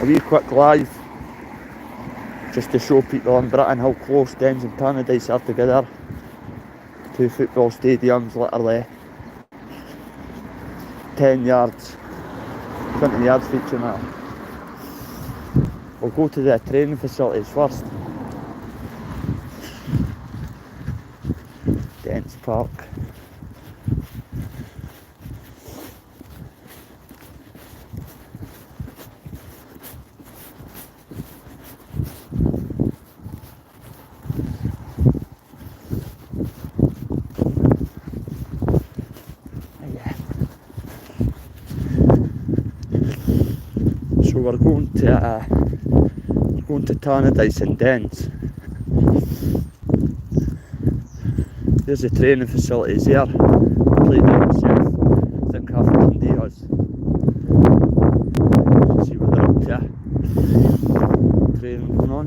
wee quick live, just to show people in Britain how close Dens and Tannadice are together. Two football stadiums, literally 10 yards, 20 yards for each other. We'll go to the training facilities first. Dens Park. So we're going to Tannadice and Dens. There's the training facilities here. Played there myself. I think half Dundee has. See what they're up to. Training going on.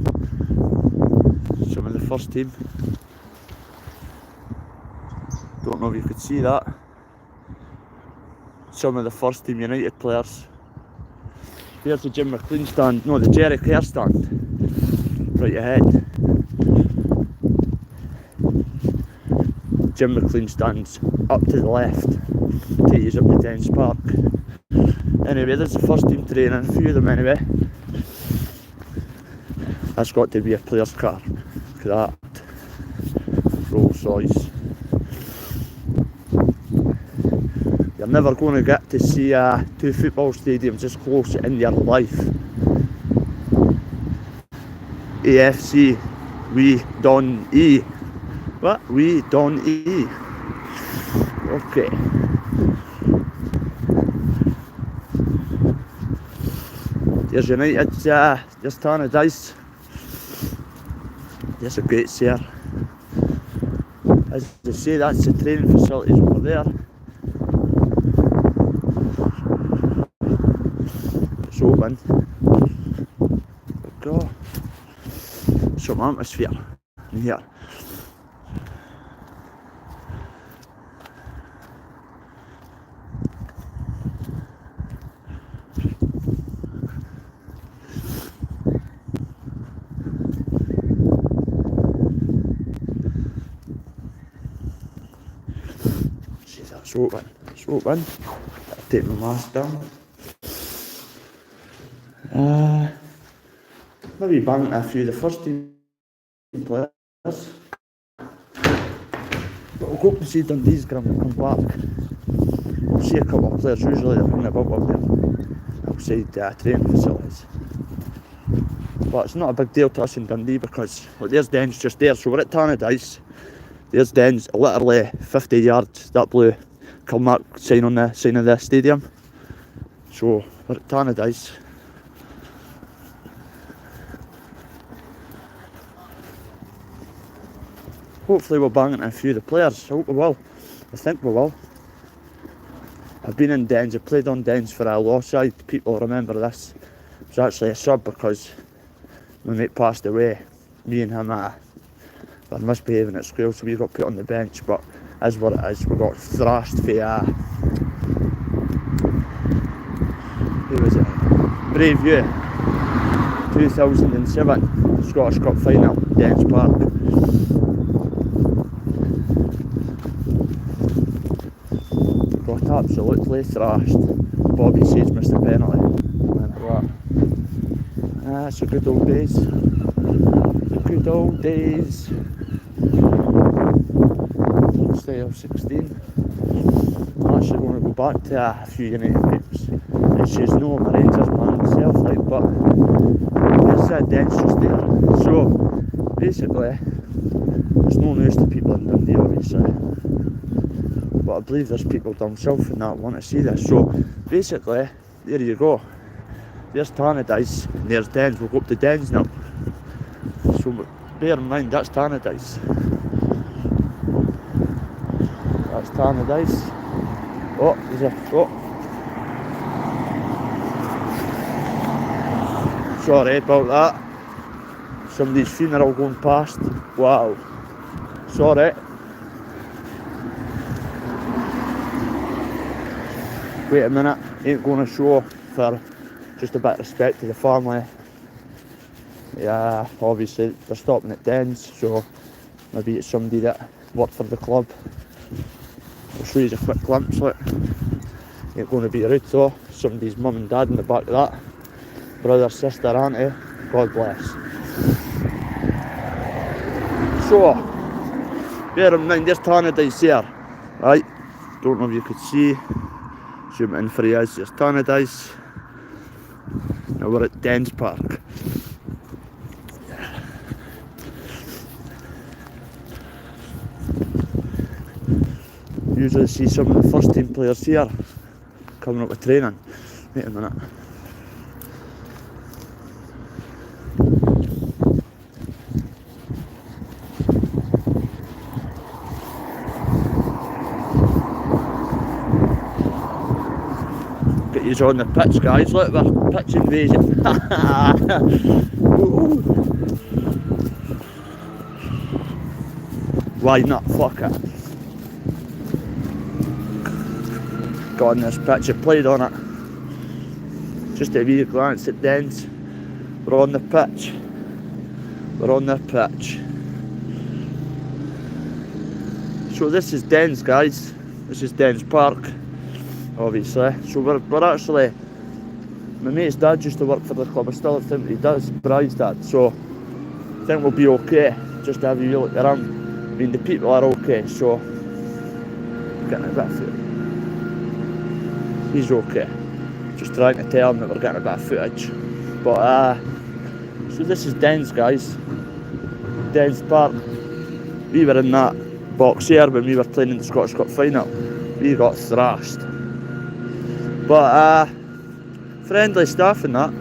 Some of the first team. Don't know if you could see that. Some of the first team United players. There's the Jim McLean stand, no, the Jerry Kerr stand, right ahead. Jim McLean stands up to the left, takes up to Dens Park. Anyway, there's the first team training, a few of them anyway. That's got to be a player's car, look at that, Rolls Royce. You're never going to get to see two football stadiums this close in your life. AFC, we Don E. What? We Don E. Okay. There's United, there's Tannadice. There's a great here. As they say, that's the training facilities over there. Open. There we go. Some atmosphere in here. See, that's open. It's open. I'll take my mask down. Maybe bang a few of the first team players. But we'll go up and see Dundee's going to come back. We'll see a couple of players, usually they're going about up there outside training facilities. But it's not a big deal to us in Dundee because there's Dens just there, so we're at Tannadice. There's Dens, literally 50 yards, that blue Kilmarnock sign on the sign of the stadium. So we're at Tannadice. Hopefully we'll bang into a few of the players. I hope we will. I think we will. I've been in Dens, I played on Dens for a law side. People remember this. It was actually a sub because my mate passed away. Me and him were misbehaving at school, so we got put on the bench. But as what it is, we got thrashed for who was it? Braveview 2007 Scottish Cup final, Dens Park. Got absolutely thrashed. Bobby Sage missed a penalty. That's the good old days. The good old days. Style 16. I'm actually going to go back to a few United games. It's just no, I'm a Rangers man myself, like, but there's Dens just there. So basically, there's no news to people in Dundee, obviously. But I believe there's people down south and that want to see this. So basically, there you go. There's Tannadice and there's Dens. We'll go up to Dens now. So bear in mind, that's Tannadice. That's Tannadice. Oh, there's a... Oh. Sorry about that. Somebody's funeral going past. Wow. Sorry. Wait a minute, ain't going to show for just a bit of respect to the family. Yeah, obviously they're stopping at Dens, so maybe it's somebody that worked for the club. I'll show you a quick glimpse. Look, ain't going to be rude though. Somebody's mum and dad in the back of that. Brother, sister, auntie. God bless. So, bear in mind, there's Tannadice here, right? Don't know if you could see. Zoom in for you guys. There's Tannadice. Now we're at Dens Park. Usually see some of the first team players here coming up with training. Wait a minute. Get you on the pitch, guys. Look, we're pitch invasion. Why not? Fuck it. Got on this pitch, I played on it. Just a wee glance at Dens. We're on the pitch. We're on the pitch. So this is Dens, guys. This is Dens Park, obviously. So we're actually, my mate's dad used to work for the club. I still think he does, Bry's dad. So I think we'll be okay. Just to have a wee look around. I mean, the people are okay, so getting a bit of footage. He's okay. Just trying to tell him that we're getting a bit of footage. But so this is Dens, guys. Dens Park. We were in that box here when we were playing in the Scottish Cup final. We got thrashed. But friendly stuff and that.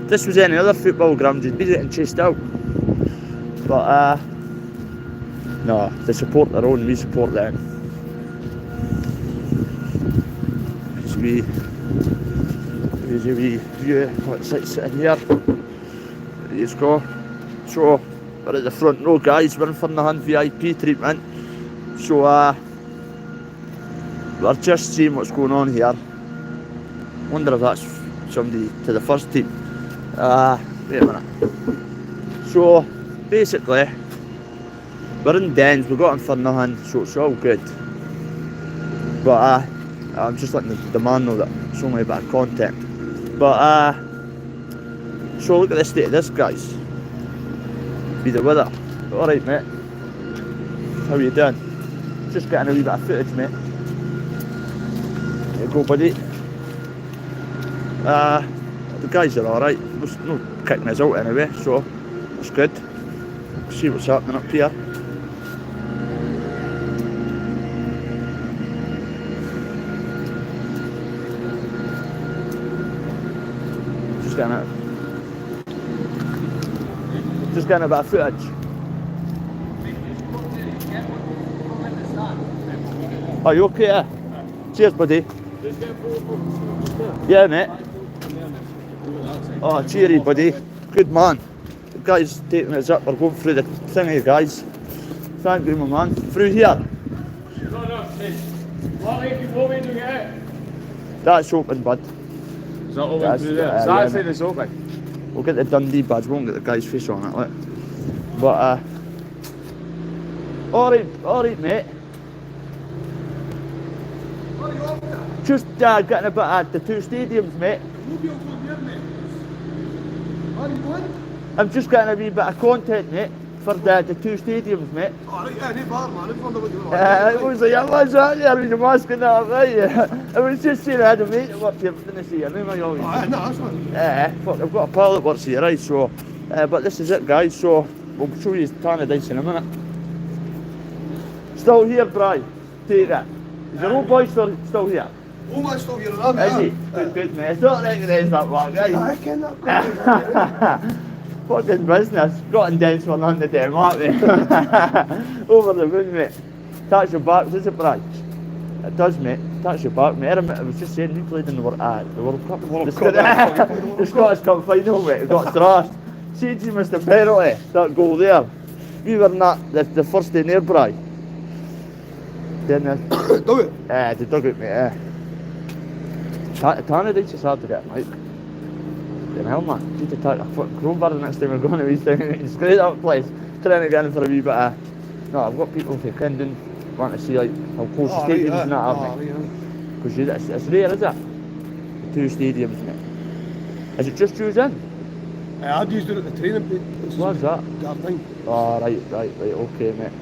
If this was any other football ground, you'd be getting chased out. But no, they support their own, we support them. There's a wee view of what's like sitting here. There you go. So we're at the front row, guys. We're in for the hand VIP treatment. So we're just seeing what's going on here. Wonder if that's somebody to the first team. Wait a minute. So basically, we're in Dens. We got in for nothing, so it's all good. But I'm just letting the man know that it's only a bit of content. But so look at the state of this, guys. Be the weather. Alright, mate. How are you doing? Just getting a wee bit of footage, mate. There you go, buddy. The guys are alright. No kicking us out anyway, so that's good. See what's happening up here. Just getting a bit of footage. Are you okay? Yeah? Cheers, buddy. Yeah, mate. Oh, cheery, buddy. Good man. The guy's taking us up. We're going through the thingy, guys. Thank you, my man. Through here. That's open, bud. Is that open through there? So that side is open. We'll get the Dundee badge, we won't get the guy's face on it, look. But alright mate. What are you up there? Just getting a bit at the two stadiums, mate. I'm just getting a wee bit of content, mate, for the two stadiums, mate. Alright, yeah, no bar, man. I wonder what you want. It was like, I was out there with the mask and that, right? I was just saying I had a mate that worked here, but didn't see him, I always. Oh, no, that's fine. Fuck, I've got a pal that works here, right, so, but this is it, guys, so, we'll show you Tannadice in a minute. Still here, Bri, take it. Is your old boy still here? Oh, my still here, love, Is he? Good, mate. I don't recognise that one, guys. I cannot. Fucking business. Got in Dens for none today, aren't we? Over the moon, mate. Touch your back, does it, Bri? It does, mate. Touch your back, mate. I was just saying, we played in the World Cup. The Scottish Cup final, mate. We got thrashed. Changey missed a penalty, that goal there. We were not the first in there, Bri. Then Dug it? the dugout, mate. Tannadice is hard to get, mate. You know, man, need to take a foot crowbar the next time we're going to these things. It's great that place. Trying to get in for a wee bit of. No, I've got people from Kendon want to see like how close the stadiums and that are, mate. Because it's rare, is it? The two stadiums, mate. Is it just used in? I'd used it at the training pitch. What's that? Gardening. Oh, right, okay, mate.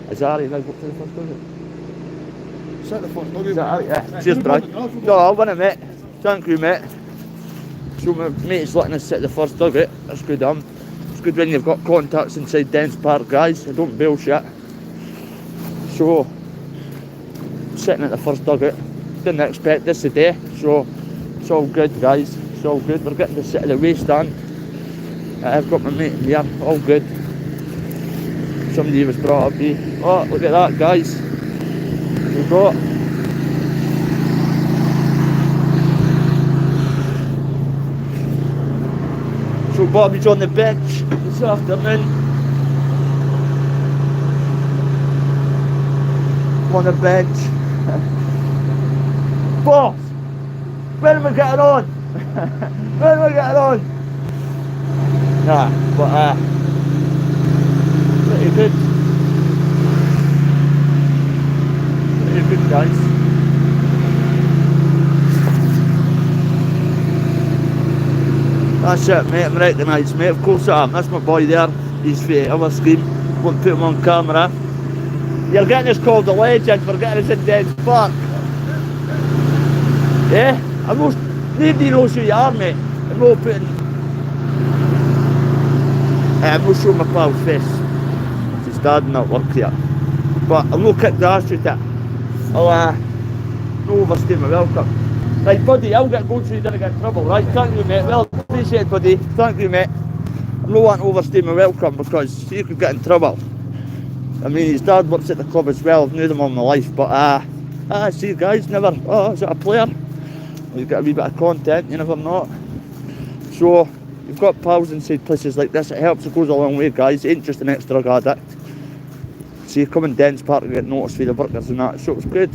Is that right? Now go up to the first dugout? Set the first dog. Is that right? Yeah. Cheers, Brad. No, I'll win it, mate. Thank you, mate. So my mate's letting us sit the first dugout. That's good, It's good when you've got contacts inside Dens Park, guys. I don't bullshit. So, sitting at the first dugout. Didn't expect this today, so it's all good, guys. It's all good. We're getting to sit at the way stand. I've got my mate here, all good. Somebody was brought up here. Oh, look at that, guys. We've got so Bobby's on the bench this afternoon. On the bench. Boss! When am I getting on? When am I getting on? Nah, but pretty good. Pretty good, guys. That's it, mate. I'm recognised, mate. Of course I am. That's my boy there. He's for the other screen. Won't put him on camera. You're getting us called a legend for getting us in Dens Park. Yeah? Nobody knows who you are, mate. I'm not putting... I'm not showing my pal's face. His dad and that work here. But I'll not kick the ass with it. I'll no overstay my welcome. Right, buddy, I'll get going so you didn't get in trouble, right? Thank you, mate. Well, appreciate it, buddy. Thank you, mate. I'm not wanting to overstay my welcome because you could get in trouble. I mean, his dad works at the club as well. I've known him all my life, but see you guys, never, oh, is that a player? You've got a wee bit of content, you never know. So, you've got pals inside places like this. It helps, it goes a long way, guys. It ain't just an ex-drug addict. So you come in Dens Park and get noticed for the workers and that, so it was good.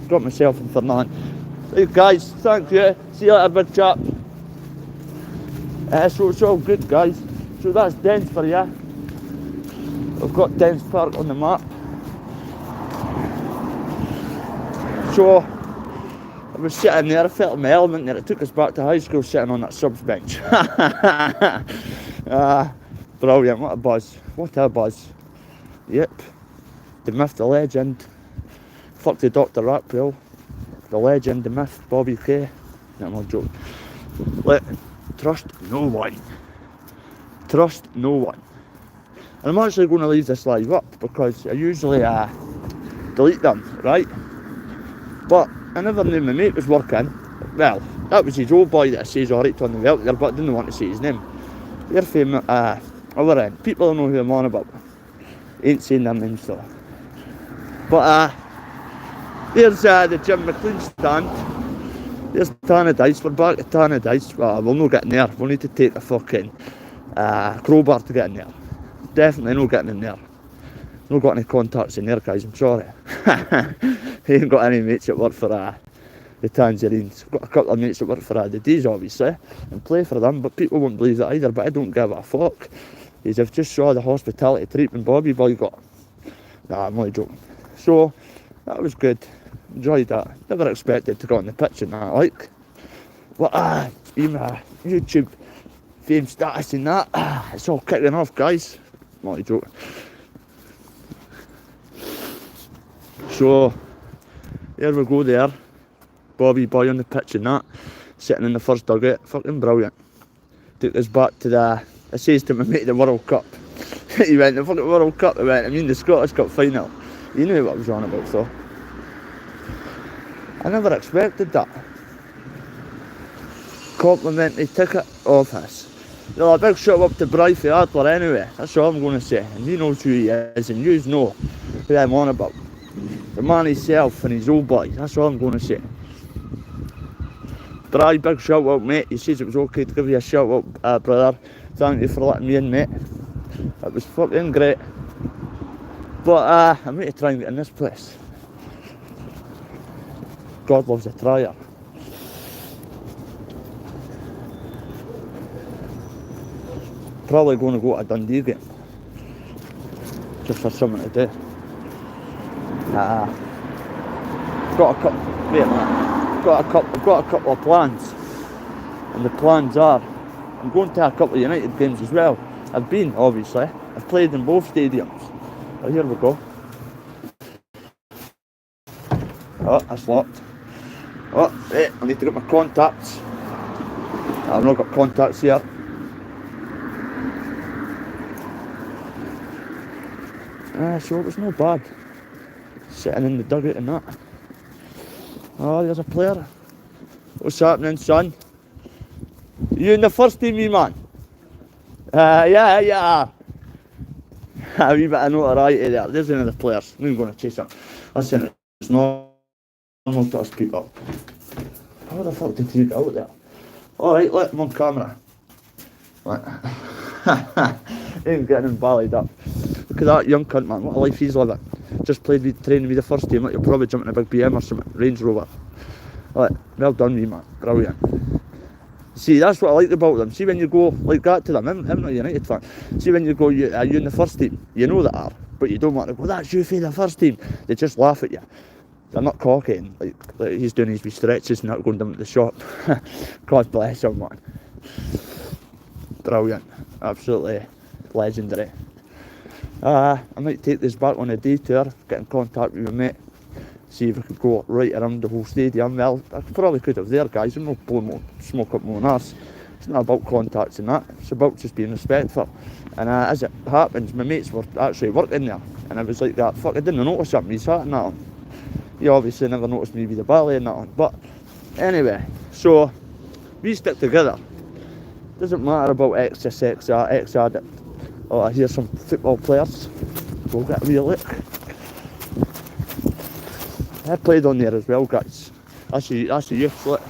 Got myself in for nothing. Right, guys, thank you. See you later, big chap. So it's all good, guys. So that's Dens for you. I've got Dens Park on the map. So I was sitting there, I felt my element there. It took us back to high school sitting on that subs bench. Brilliant, what a buzz. What a buzz. Yep. The myth, the legend. Fuck the Dr. Ratpill. The legend, the myth, Bobby K. No, I'm not joking. Trust no one. Trust no one. And I'm actually going to leave this live up because I usually delete them, right? But I never knew my mate was working. Well, that was his old boy that says alright on the belt there, but I didn't want to say his name. They're famous, other end. People don't know who I'm on about. Ain't saying their names though. But there's the Jim McLean stand. There's Tannadice. We're back at Tannadice. Well, we'll not get in there. We'll need to take a fucking crowbar to get in there. Definitely not getting in there. Not got any contacts in there, guys. I'm sorry. He ain't got any mates that work for the Tangerines. Got a couple of mates that work for the D's, obviously, and play for them. But people won't believe that either. But I don't give a fuck. I've just saw the hospitality treatment Bobby boy got. Nah, I'm only joking. So that was good. Enjoyed that. Never expected to go on the pitch and that, like. But even YouTube fame status and that, it's all kicking off, guys. I'm only joking. So there we go there. Bobby boy on the pitch and that, sitting in the first dugout. Fucking brilliant. Took us back to I says to my mate, the World Cup. He went, the fucking World Cup. I went, I mean the Scottish Cup final. You knew what I was on about, so. I never expected that. Complimentary ticket office. Well, a big shout up to Bryce Adler anyway. That's all I'm going to say. And he knows who he is, and you know who I'm on about. The man himself and his old boy. That's all I'm going to say. Bry, big shout out, mate. He says it was okay to give you a shout out, brother. Thank you for letting me in, mate. It was fucking great. But I'm going to try and get in this place. God loves a trier. probably going to go to a Dundee game. Just for something to do. Got a couple. Wait a minute. I've got a couple of plans, and the plans are I'm going to a couple of United games as well. I've been, obviously. I've played in both stadiums. Oh, here we go. Oh, that's locked. Oh, wait, I need to get my contacts. I've not got contacts here. So it was no bad. Sitting in the dugout and that. Oh, there's a player. What's happening, son? You in the first team, you man? Yeah. A wee bit of notoriety there. There's one of the players. I'm going to chase him. Listen, it's normal to us people. How the fuck did you get out there? Alright, let him on camera. Right. Ain't getting him ballied up. Look at that young cunt, man. What a life he's living. Just training with the first team. Like you're probably jumping a big BM or something. Range Rover. Right, well done, me man. Brilliant. See, that's what I like about them. See, when you go like that to them, I'm not a United fan. See, when you go, you in the first team, you know that are, but you don't want to go, that's you for the first team. They just laugh at you. They're not cocky, like he's doing his wee stretches and not going down to the shop. God bless him, man. Brilliant. Absolutely legendary. I might take this back on a detour, get in contact with my mate, see if we could go right around the whole stadium. Well, I probably could have there, guys. I'm not blowing smoke up my own arse. It's not about contacts and that. It's about just being respectful. And as it happens, my mates were actually working there, and I was like that. Fuck, I didn't notice him. He's hat and that on. He obviously never noticed me with the ballet and that on. But anyway, so we stick together. Doesn't matter about ex-addict. Oh, I hear some football players. We'll get a wee look. I played on there as well, guys. That's the youth, look.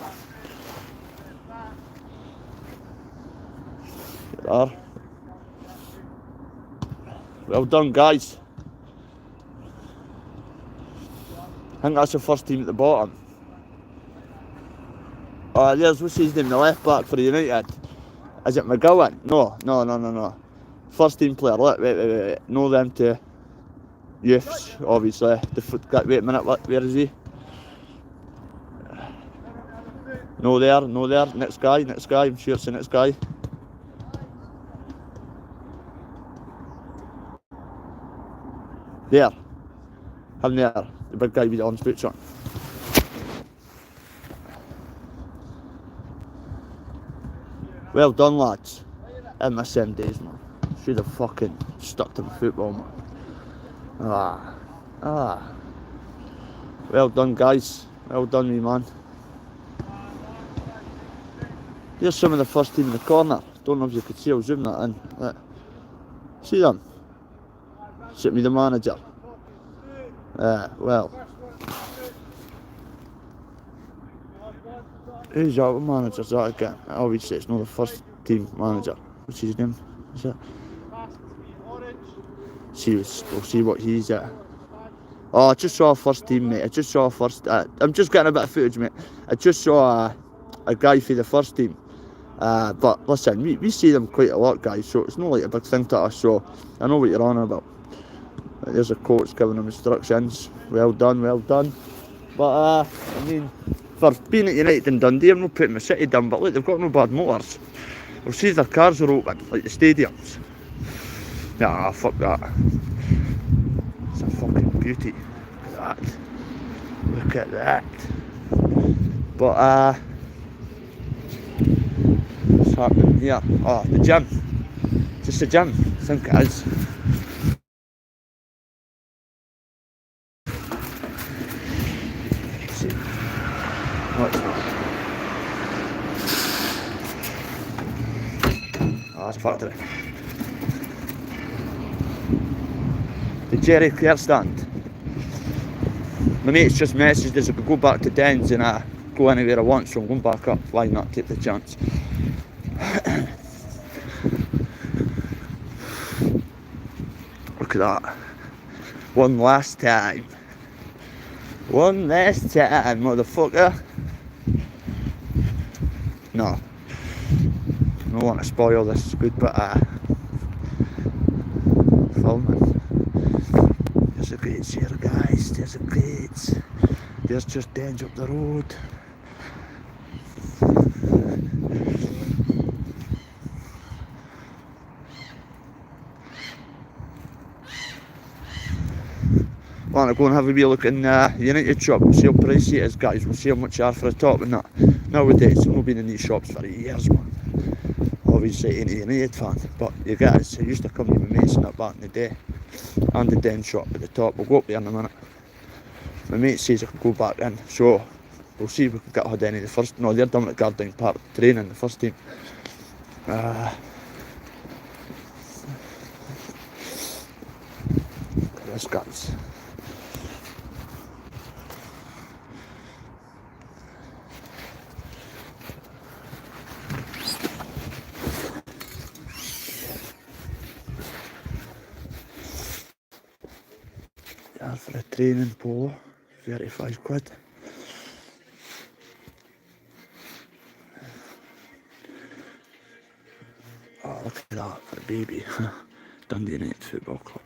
There. Well done, guys. I think that's the first team at the bottom. There's, what's his name, the left back for the United. Is it McGowan? No. First team player, look, wait. Know them two. Youths, obviously. Wait a minute, where is he? No there. Next guy, I'm sure it's the next guy. There. Him there, the big guy with the orange boots on. Well done, lads. In my 7 days, man. Should have fucking stuck to my football, man. Well done, guys. Well done, me man. Here's some of the first team in the corner. Don't know if you could see, I'll zoom that in. Look. See them? Sitting with the manager. Well. Who's our manager's that again? Obviously it's not the first team manager. What's his name? Is it? We'll see what he's at. Oh, I just saw a first team, mate. I'm just getting a bit of footage, mate. I just saw a guy for the first team. But listen, we see them quite a lot, guys, so it's not like a big thing to us, so I know what you're on about. There's a coach giving them instructions. Well done. But, I mean, for being at United in Dundee, I'm not putting my city down, but look, they've got no bad motors. We'll see if their cars are open, like the stadiums. Nah, fuck that. It's a fucking beauty. Look at that. But, what's happening here? Oh, the gym. Just the gym, I think it is. Let's see. No, it's not. Oh, that's factory. The Jerry Care stand. My mate's just messaged us I could go back to Dens and go anywhere I want, so I'm going back up. Why not take the chance? Look at that. One last time, motherfucker. No. I don't want to spoil this good, but filming. There's the gates here, guys. There's the gates. There's just Dens up the road. Want to go and have a wee look in the United shop. We'll see how pricey it is, guys. We'll see how much you are for a top and that. Nowadays, I've not been in these shops for years, man. Obviously, ain't a United fan, but you guys, I used to come to my mates and that back in the day. And the Den shop at the top. We'll go up there in a minute. My mate says I can go back in, so we'll see if we can get hold of any of the first. No, they're done at Gardyne Park training, the first team. This guys. Yeah, for a training polo, 35 quid. Oh, look at that for a baby. Dundee United Football Club.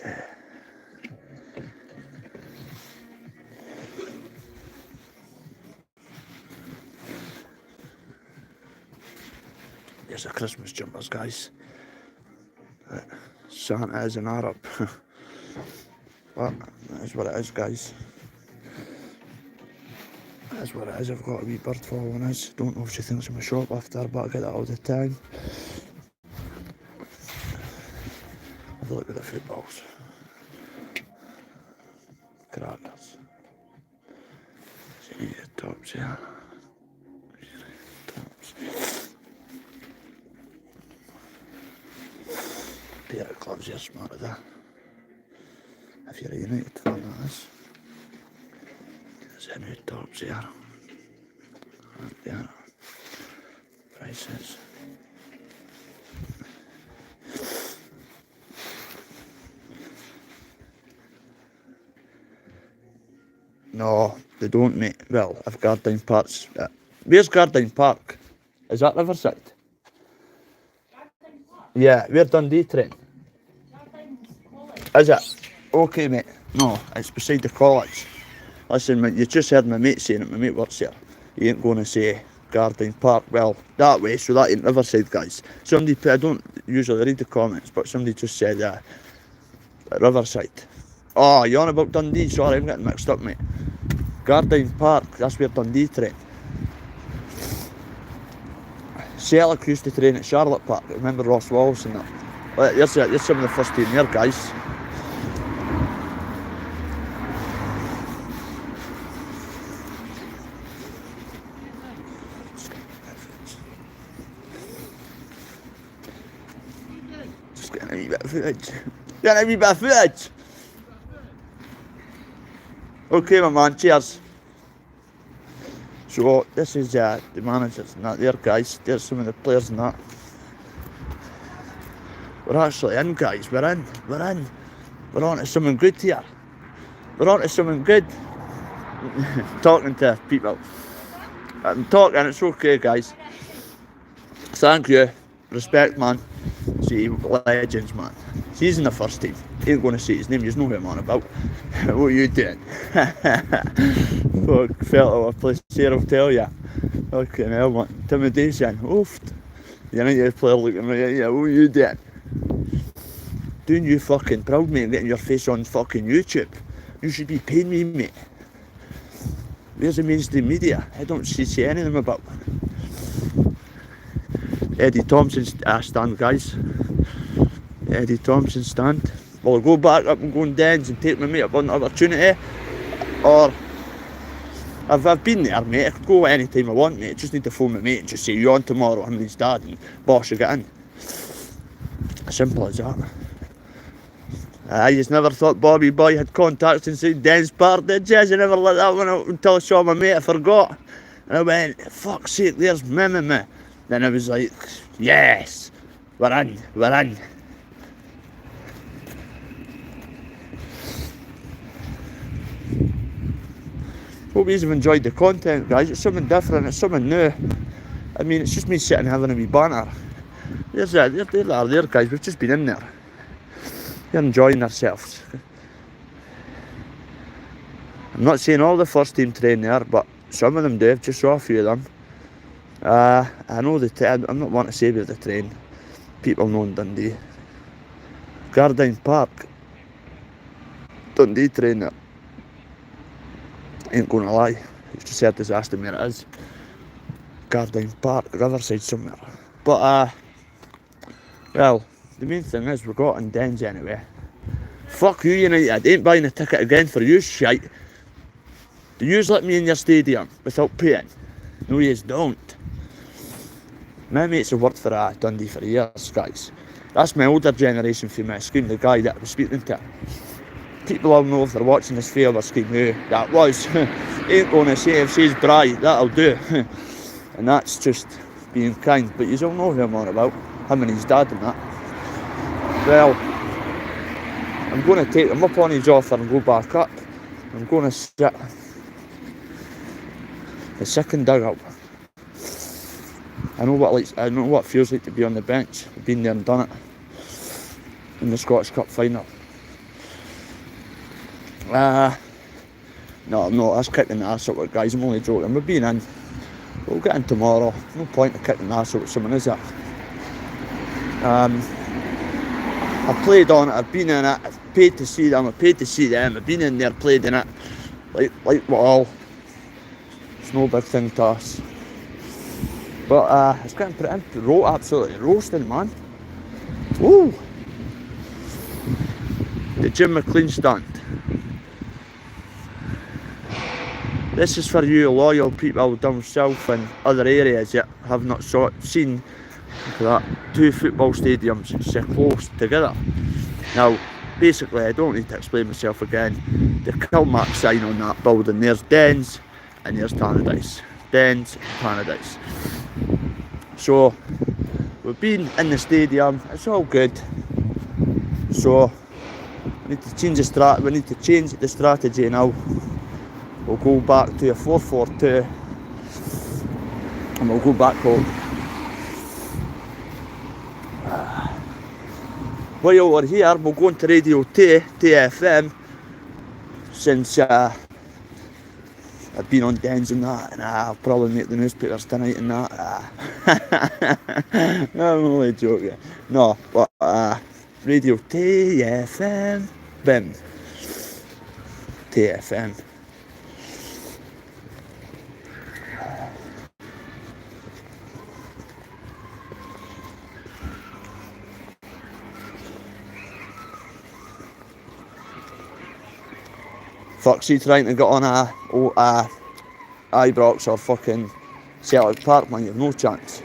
Yeah. There's the Christmas jumpers, guys. Santa is an Arab. But that is what it is, guys. That's what it is. I've got a wee bird following us. Don't know if she thinks I'm a shoplifter, but I get that all the time. Have a look at the footballs. Crackers. See the tops here. Tops. Pair of gloves here, smart as that. If you're a United fan, that is. There's a new tops here. Right there. Prices. No, they don't, mate. Well, if Gardyne Park's... where's Gardyne Park? Is that Riverside? Yeah, we're Dundee train. Is it? Okay, mate. No, it's beside the college. Listen, mate, you just heard my mate saying it. My mate works here. He ain't going to say Gardyne Park. Well, that way, so that ain't Riverside, guys. Somebody, I don't usually read the comments, but somebody just said Riverside. Oh, you're on about Dundee? Sorry, I'm getting mixed up, mate. Gardyne Park, that's where Dundee train. Celtic used to train at Charlotte Park. Remember Ross Wallace and that? Well, here's some of the first team here, guys. Just getting a wee bit of footage. Getting a wee bit of footage. Okay, my man, cheers. So, this is the managers and that there, guys. There's some of the players and that. We're actually in, guys. We're in. We're on to something good here. We're on to something good. Talking to people. I'm talking, it's okay, guys. Thank you. Respect, man. See, legends, man. He's in the first team. He ain't going to say his name, you know who I'm on about. What are you doing? Fuck, fella, a place here, I'll tell ya. Fucking hell, man. Intimidation. Oof. You need a player looking right at you. What are you doing? Doing you fucking proud, mate, getting your face on fucking YouTube. You should be paying me, mate. Where's the mainstream media? I don't see any of them about. Eddie Thompson's stand, guys. Eddie Thompson stand. Will I go back up and go in Dens and take my mate up on the opportunity? Or if I've been there, mate, I could go any time I want, mate. Just need to phone my mate and just say, you on tomorrow, I'm his dad, and boss, you get in. Simple as that. I just never thought Bobby Boy had contacts inside Dens Park, did you? I never let that one out until I saw my mate, I forgot. And I went, fuck's sake, there's me. Then I was like, yes, we're in. Hope you've enjoyed the content, guys. It's something different, it's something new. I mean, it's just me sitting having a wee banter. There, guys, we've just been in there. They're enjoying themselves. I'm not saying all the first team train there, but some of them do. I've just saw a few of them. I know I'm not one to say where they train. People know in Dundee. Gardyne Park. Dundee train there. Ain't gonna lie. It's just had to ask them where it is. Gardyne Park, Riverside somewhere. But well, the main thing is we got in Dens anyway. Fuck you, United. I ain't buying a ticket again for you shite. Do yous let me in your stadium without paying? No, yous don't. My mates have worked for Dundee for years, guys. That's my older generation for my scheme, the guy that I was speaking to. People will know if they're watching this favour scheme who that was. Ain't gonna say if she's dry, that'll do. And that's just being kind. But yous all know who I'm on about. Him and his dad and that. Well, I'm going to take him up on his offer and go back up. I'm going to sit the second dugout. I know what it feels like to be on the bench. I've been there and done it in the Scottish Cup final. No, that's kicking the arse up with guys. I'm only joking. We've been in. We'll get in tomorrow. No point in kicking the arse up with someone, is there? I played on it, I've been in it, I've paid to see them, I've been in there, played in it, like what all. It's no big thing to us. But it's getting put in, absolutely roasting, man. Woo! The Jim McLean stunt. This is for you loyal people down south and other areas that have not seen that two football stadiums so close together. Now, basically, I don't need to explain myself again. The Kilmark sign on that building, there's Dens and there's Tannadice. Dens, Tannadice. So, we've been in the stadium, it's all good. So, we need to change the strategy now. We'll go back to a 4-4-2 and we'll go back home. While we're here, we'll go into Radio TFM, since I've been on Dens and that, and I'll probably make the newspapers tonight and that. I'm only joking. No, but Radio TFM, BIM. TFM. Foxy trying to get on Ibrox or fucking Celtic Park, man, you've no chance.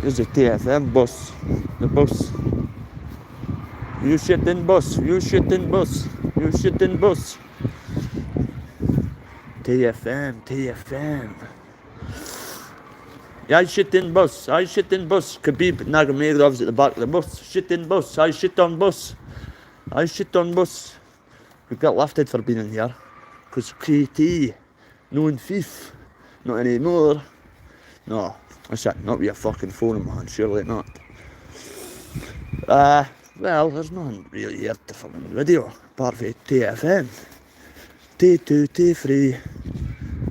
Here's the TFM bus. The bus. You shitting bus. TFM. I shit in bus. Khabib Nurmagomedov's at the back of the bus. Shit in bus. I shit on bus. We got lifted for being in here. Because KT, no in thief. Not anymore. No, that's it. Not with your fucking phone, man. Surely not. Well, there's nothing really here to film in the video. Apart from TFM. T2, T3.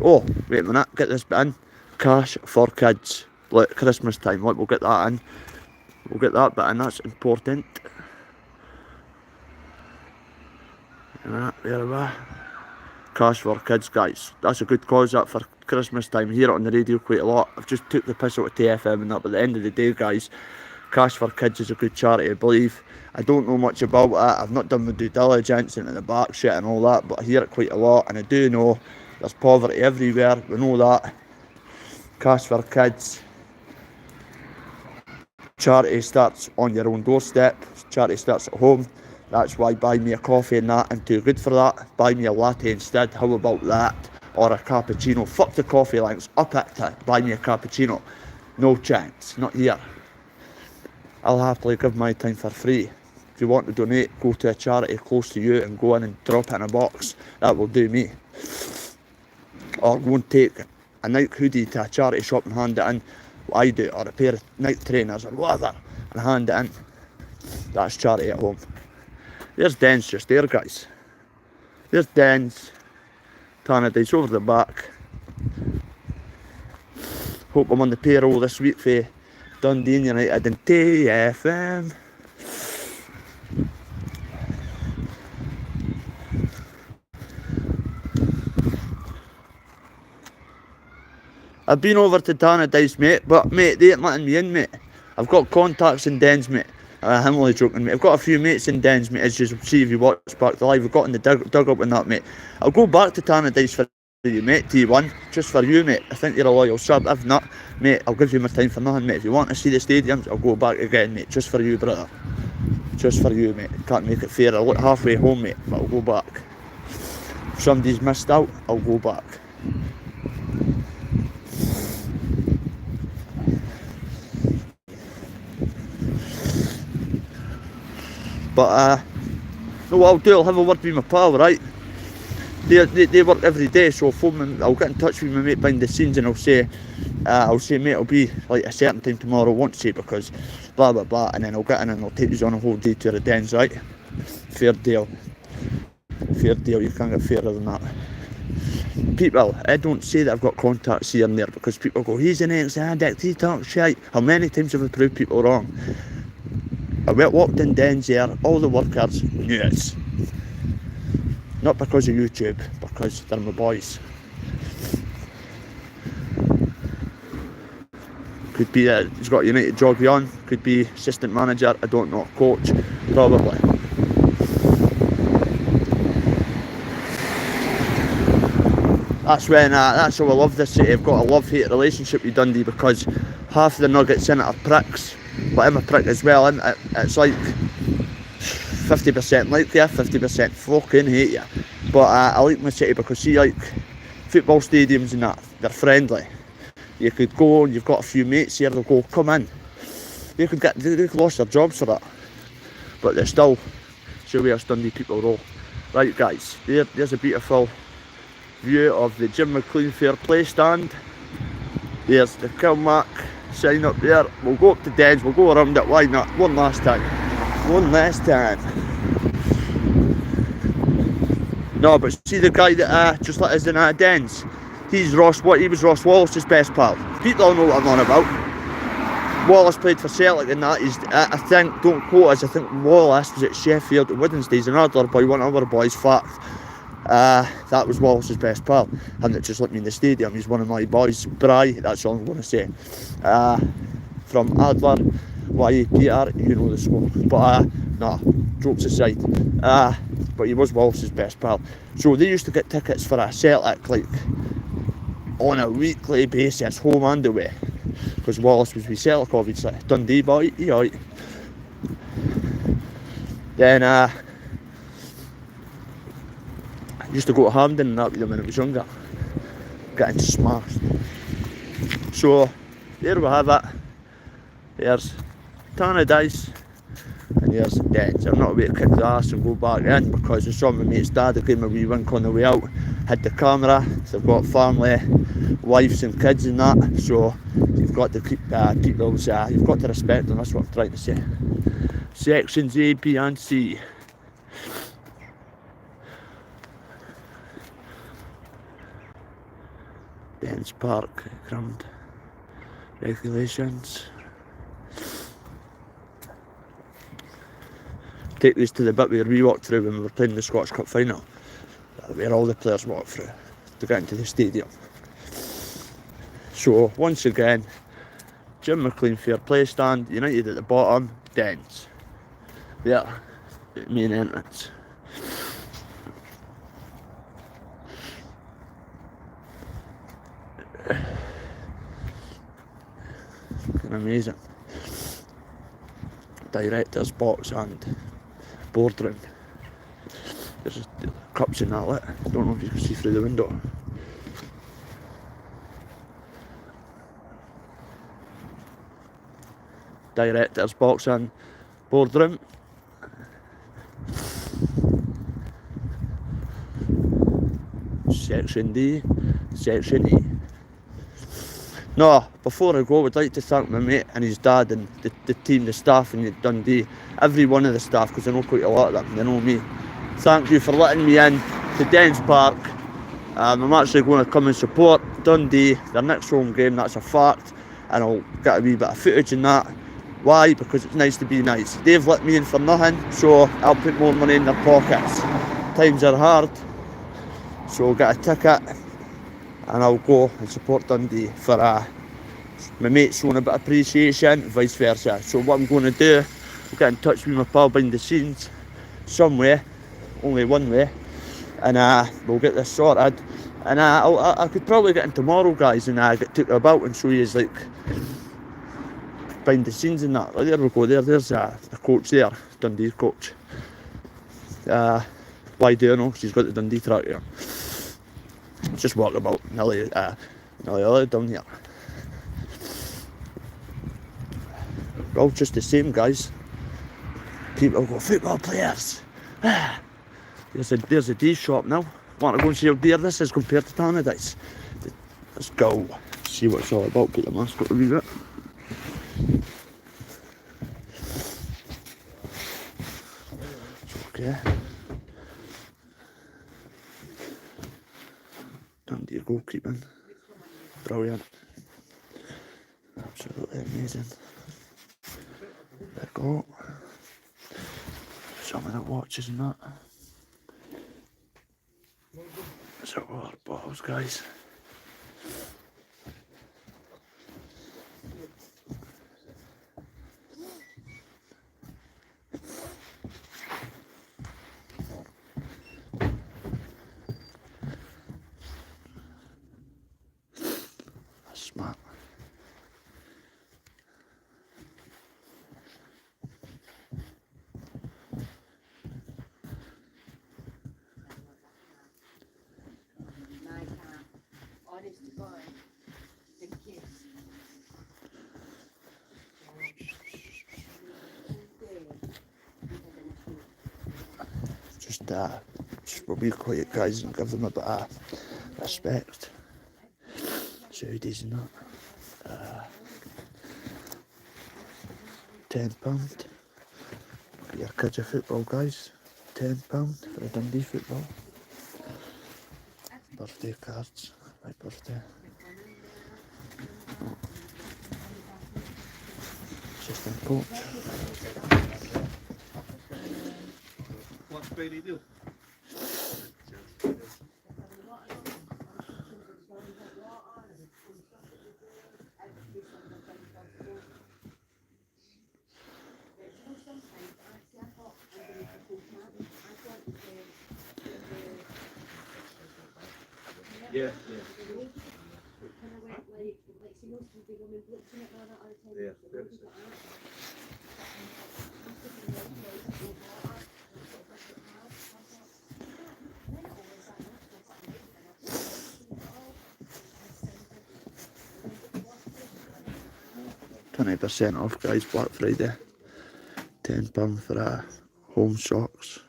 Oh, wait a minute. Get this bit in. Cash for kids, like Christmas time, like we'll get that in. We'll get that bit in, that's important. There we are. Cash for kids, guys. That's a good cause that for Christmas time. Hear it on the radio quite a lot. I've just took the piss out of TFM and that, but at the end of the day, guys, Cash for Kids is a good charity, I believe. I don't know much about it. I've not done my due diligence into the back shit and all that, but I hear it quite a lot, and I do know there's poverty everywhere. We know that. Cash for Kids. Charity starts on your own doorstep. Charity starts at home. That's why buy me a coffee and that. I'm too good for that. Buy me a latte instead. How about that? Or a cappuccino. Fuck the coffee links. Up it. Buy me a cappuccino. No chance. Not here. I'll happily give my time for free. If you want to donate, go to a charity close to you and go in and drop it in a box. That will do me. or go and take a Nike hoodie to a charity shop and hand it in, what I do, or a pair of Nike trainers or whatever, and hand it in. That's charity at home. There's Dens just there, guys. There's Dens, Tannadice over the back. Hope I'm on the payroll this week for Dundee United and TFM. I've been over to Tannadice, mate, but mate, they ain't letting me in, mate. I've got contacts in Dens, mate. I'm only joking, mate. I've got a few mates in Dens, mate, as you see if you watch back the live. I've got in the dug-up and that, mate. I'll go back to Tannadice for you, mate, T1, just for you, mate. I think you're a loyal sub. If not, mate, I'll give you my time for nothing, mate. If you want to see the stadiums, I'll go back again, mate, just for you, brother. Just for you, mate. Can't make it fair. I'll look halfway home, mate, but I'll go back. If somebody's missed out, I'll go back. But, no, what I'll do, I'll have a word with my pal, right? They work every day, so I'll get in touch with my mate behind the scenes and I'll say, mate, it'll be like a certain time tomorrow, I won't say because blah blah blah, and then I'll get in and I'll take you on a whole day to the Dens, right? Fair deal. Fair deal, you can't get fairer than that. People, I don't say that I've got contacts here and there because people go, he's an ex-addict, he talks shit. How many times have I proved people wrong? I walked in Dens here, all the workers knew it. Not because of YouTube, because they're my boys. Could be he's got United jockey on, could be assistant manager, I don't know, coach, probably. That's how I love this city. I've got a love-hate relationship with Dundee because half the nuggets in it are pricks, but I'm a prick as well, and it's like 50% like you, 50% fucking hate you. But I like my city because see, like football stadiums and that, they're friendly. You could go and you've got a few mates here, they'll go, come in. They could lost their jobs for that. But they're still, show where us Dundee people roll. Right guys, there's a beautiful view of the Jim McLean Fair Play stand. There's the Kilmark sign up there. We'll go up to Dens, we'll go around it, why not? One last time. No, but see the guy that just let us in Dens? He was Ross Wallace's best pal. People all know what I'm on about. Wallace played for Celtic and that. I think, don't quote us, I think Wallace was at Sheffield at Wednesdays, another boy, one of our boys, fact. That was Wallace's best pal. And it just let me in the stadium. He's one of my boys. Bry, that's all I'm going to say. From Adler, YAPR, you know the score. But, nah, jokes aside. But he was Wallace's best pal. So they used to get tickets for a Celtic, like, on a weekly basis, home and away. Because Wallace was with Celtic, obviously. Dundee boy, right. Then, I used to go to Hampden and that with them when I was younger. Getting smashed. So, there we have it. There's Tannadice. And here's the Dens. I'm not about to kick the arse and go back in because I saw my mate's dad, I gave him a wee wink on the way out. Had the camera, they've got family, wives and kids and that, so you've got to keep people's, you've got to respect them, that's what I'm trying to say. Sections A, B and C. Dens Park, ground regulations. Take this to the bit where we walked through when we were playing the Scottish Cup final, where all the players walked through to get into the stadium. So once again, Jim McLean Fair Play stand, United at the bottom, Dens. There, the main entrance. Fucking amazing. Director's box and boardroom. There's cups in that lit. I don't know if you can see through the window. Director's box and boardroom. Section D. section E. No, before I go, I would like to thank my mate and his dad and the team, the staff in Dundee, every one of the staff, because I know quite a lot of them, they know me. Thank you for letting me in to Dens Park. I'm actually going to come and support Dundee, their next home game, that's a fact, and I'll get a wee bit of footage in that. Why? Because it's nice to be nice. They've let me in for nothing, so I'll put more money in their pockets. Times are hard, so I'll get a ticket and I'll go and support Dundee for my mates showing a bit of appreciation, vice versa. So what I'm going to do, I'll get in touch with my pal behind the scenes, some way, only one way, and we'll get this sorted. And I could probably get in tomorrow, guys, and get took about and show you like behind the scenes and that. There we go. There's the coach there, Dundee coach. Why do you know? She's got the Dundee track here. Just walk about nearly down here. All just the same, guys. People go, football players. There's a D shop now. Want to go and see how dear this is compared to Tannadice. Let's go. See what it's all about. Put the mask up a wee bit. It's okay. Dundee goalkeeping. Brilliant. Absolutely amazing. There we go. Some of the watches and that. So our balls, guys. That's smart. Just we'll be quiet, guys, and give them a bit of respect. Saudis and that. £10. Get your kids a football, guys. £10 for a Dundee football. Birthday cards. My birthday. Assistant coach. What's Bailey do? Yeah. %20 off, guys, Black Friday. £10 for home socks.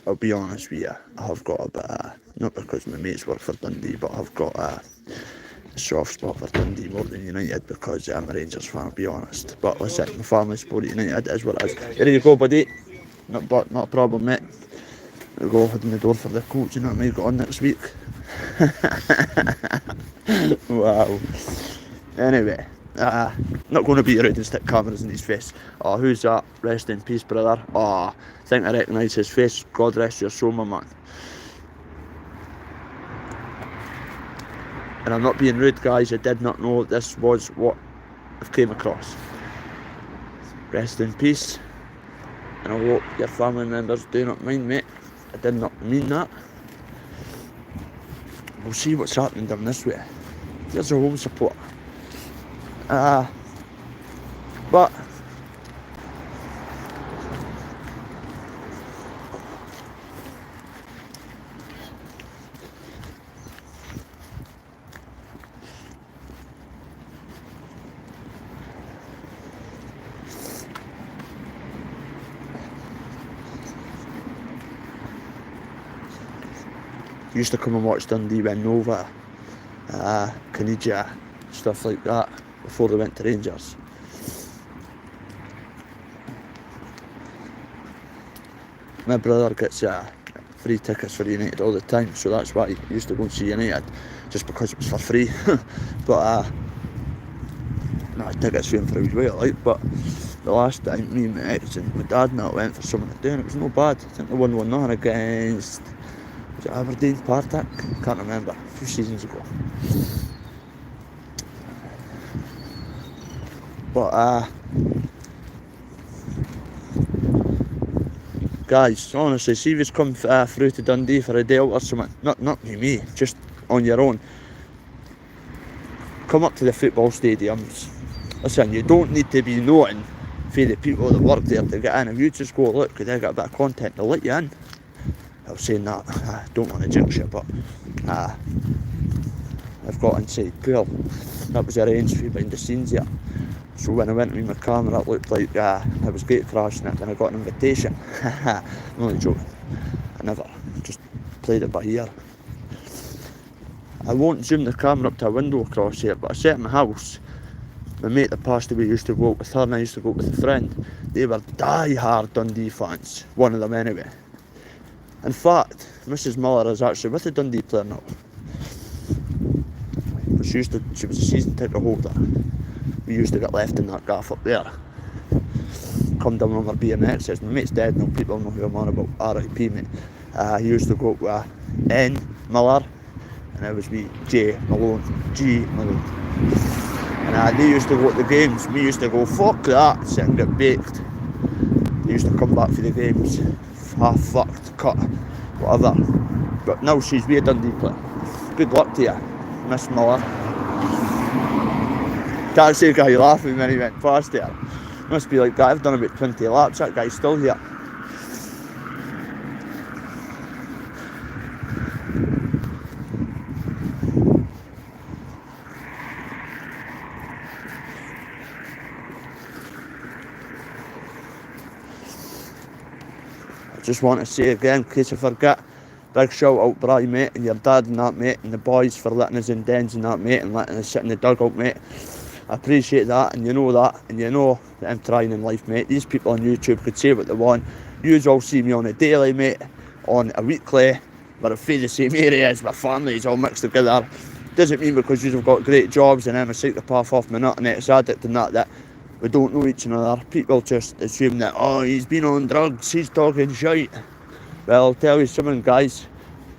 I'll be honest with you, I have got a bit not because my mates work for Dundee, but I've got a soft spot for Dundee more than United because I'm a Rangers fan, I'll be honest. But listen, my family support United, it is what it is. Here you go, buddy. Not a problem, mate. We'll go open the door for the coach, you know what I mean? Got on next week. Wow. Anyway, not going to be rude and stick cameras in his face. Oh, who's that? Rest in peace, brother. Oh, I think I recognise his face. God rest your soul, my man. And I'm not being rude, guys. I did not know this was what I've came across. Rest in peace. And I hope your family members do not mind, mate. I did not mean that. We'll see what's happening down this way. There's a home support. But used to come and watch Dundee win Nova, Caniggia, stuff like that, before they went to Rangers. My brother gets free tickets for United all the time, so that's why he used to go and see United, just because it was for free. But no, tickets for him for a wee while, like, but the last time me and my ex and my dad and I went for something to do, and it was no bad. I think they won 1-0 against, was it Aberdeen, Partick? Can't remember, a few seasons ago. But guys, honestly, see if you've come through to Dundee for a day out or something, not me, just on your own. Come up to the football stadiums. Listen, you don't need to be known for the people that work there to get in. If you just go, look, they got a bit of content, they'll let you in. I was saying that, I don't want to jinx it, but I've got inside pool. That was arranged for behind the scenes here. So when I went with my camera, it looked like I was gate crashing it, then I got an invitation. I'm only joking. I never, just played it by ear. I won't zoom the camera up to a window across here, but I set in my house. My mate that passed away used to go out with her, and I used to go out with a friend. They were die-hard Dundee fans, one of them anyway. In fact, Mrs. Miller is actually with the Dundee player now. But she was a season ticket holder. We used to get left in that gaff up there. Come down on our BMXs. My mate's dead now, people know who I'm on about, R.I.P. mate. He used to go out with N. Miller, and I was with J. Malone, G. Malone. And they used to go to the games. We used to go, fuck that, sit and get baked. They used to come back for the games, half fucked, cut, whatever. But now she's with a Dundee player. Good luck to you, Miss Miller. Can't see a guy laughing when he went past there. Must be like that. I've done about 20 laps, that guy's still here. I just want to say again, in case I forget, big shout out Bri, mate, and your dad and that, mate, and the boys for letting us in dens and that, mate, and letting us sit in the dugout, mate. I appreciate that, and you know that, and you know that I'm trying in life, mate. These people on YouTube could say what they want. You all see me on a daily, mate, on a weekly. We're from the same areas, my family's all mixed together. Doesn't mean because you've got great jobs and I'm a psychopath off my nut and it's addict and that we don't know each other. People just assume that, oh, he's been on drugs, he's talking shite. Well, I'll tell you something, guys.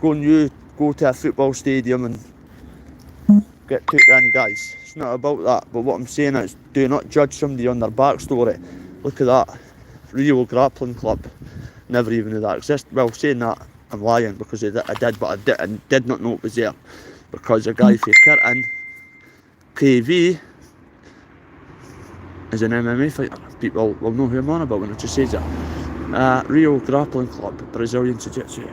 Go to a football stadium and get took in, guys. It's not about that, but what I'm saying is, do not judge somebody on their backstory. Look at that, Rio Grappling Club. Never even knew that existed. Well, saying that, I'm lying because I did, but I did not know it was there. Because a guy from Kirton, KV, is an MMA fighter. People will know who I'm on about when I just say that. Rio Grappling Club, Brazilian Jiu-Jitsu.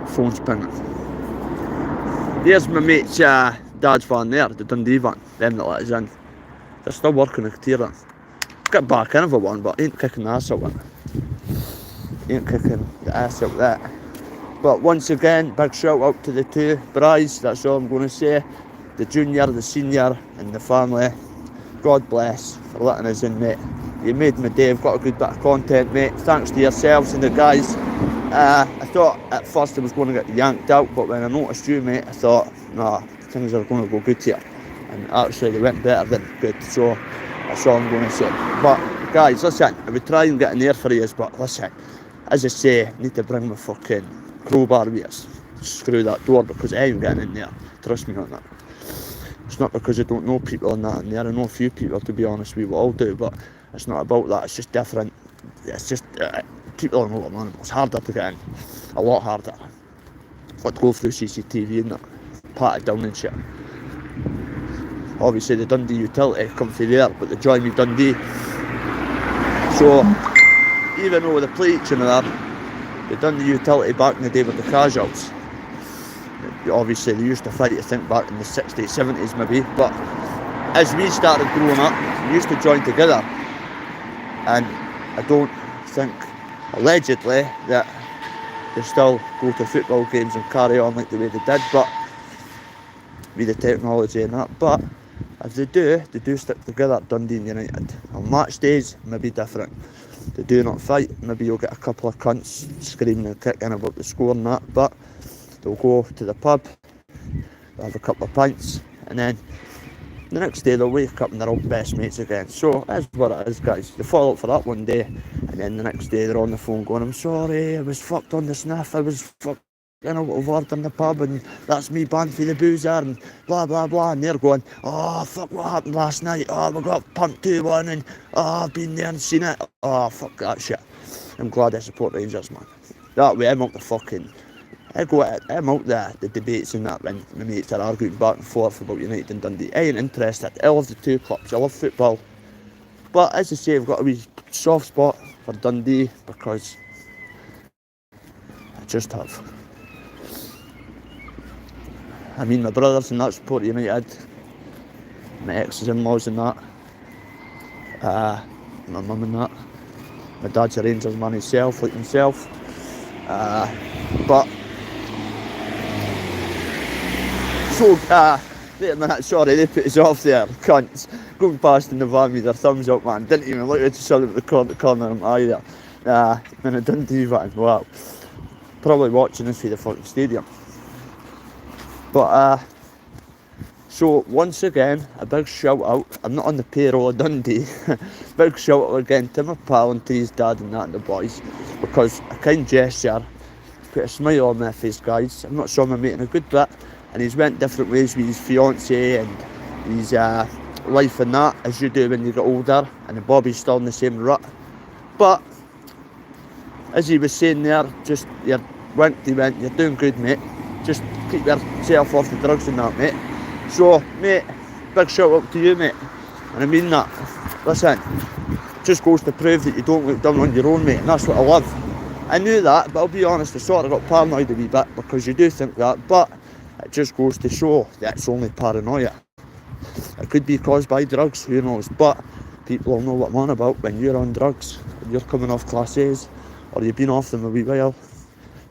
Phone's pinging. There's my mate's dad's van there, the Dundee van, them that let us in. They're still working the tier. Get back in if I want, but ain't kicking the ass out of it. Ain't kicking the ass out of that. But once again, big shout out to the two brides, that's all I'm going to say. The junior, the senior, and the family. God bless for letting us in, mate. You made my day, I've got a good bit of content, mate. Thanks to yourselves and the guys. I thought at first I was going to get yanked out, but when I noticed you, mate, I thought, nah, things are going to go good here. And actually they went better than good, so that's all I'm going to say. But guys, listen, I would try and get in there for you, but listen, as I say, I need to bring my fucking crowbar with us. Screw that door because I ain't getting in there. Trust me on that. It's not because I don't know people in that in there. I know a few people, to be honest, we will all do, but it's not about that. It's just different. It's just people don't know what I'm on about. It's harder to get in, a lot harder. Got to go through CCTV and that, pat it down and shit. Obviously the Dundee utility come through there, but they join me Dundee. So even though the plates and that, they done the utility back in the day with the casuals. Obviously they used to fight, I think, back in the 60s, 70s maybe, but as we started growing up, we used to join together. And I don't think, allegedly, that they still go to football games and carry on like the way they did, but with the technology and that. But if they do stick together at Dundee United. On match days, maybe different. They do not fight, maybe you'll get a couple of cunts screaming and kicking about the score and that, but they'll go to the pub, they'll have a couple of pints, and then the next day they'll wake up and they're all best mates again. So that's what it is, guys. They fall out for that one day, and then the next day they're on the phone going, I'm sorry, I was fucked on the sniff, I was fucked out of order in the pub, and that's me banned for the boozer, and blah blah blah, and they're going, oh fuck, what happened last night? Oh, we got pumped 2-1, and oh, I've been there and seen it. Oh fuck that shit. I'm glad I support Rangers, man. That way I'm out the fucking, I'm out the debates and that when my mates are arguing back and forth about United and Dundee. I ain't interested. I love the two clubs, I love football, but as I say, I've got a wee soft spot for Dundee because I just have. I mean, my brothers and that support United, my exes-in-laws and that, my mum and that, my dad's a Rangers man himself, like himself, but, so, wait a minute, sorry, they put us off there, cunts, going past in the van with their thumbs up, man, didn't even look at each other at the corner of my eye there, in a Dundee van, wow, probably watching this through the fucking stadium. But, so once again, a big shout out, I'm not on the payroll of Dundee, big shout out again to my pal and to his dad and that and the boys, because a kind gesture put a smile on my face, guys. I'm not sure I'm making a good bit, and he's went different ways with his fiancée and his life and that, as you do when you get older, and Bobby's still in the same rut. But, as he was saying there, just, you're doing good, mate. Just keep yourself off the drugs and that, mate. So, mate, big shout out to you, mate. And I mean that. Listen, just goes to prove that you don't look down on your own, mate. And that's what I love. I knew that, but I'll be honest, I sort of got paranoid a wee bit because you do think that. But it just goes to show that it's only paranoia. It could be caused by drugs, who knows. But people will know what I'm on about when you're on drugs. When you're coming off class A's, or you've been off them a wee while.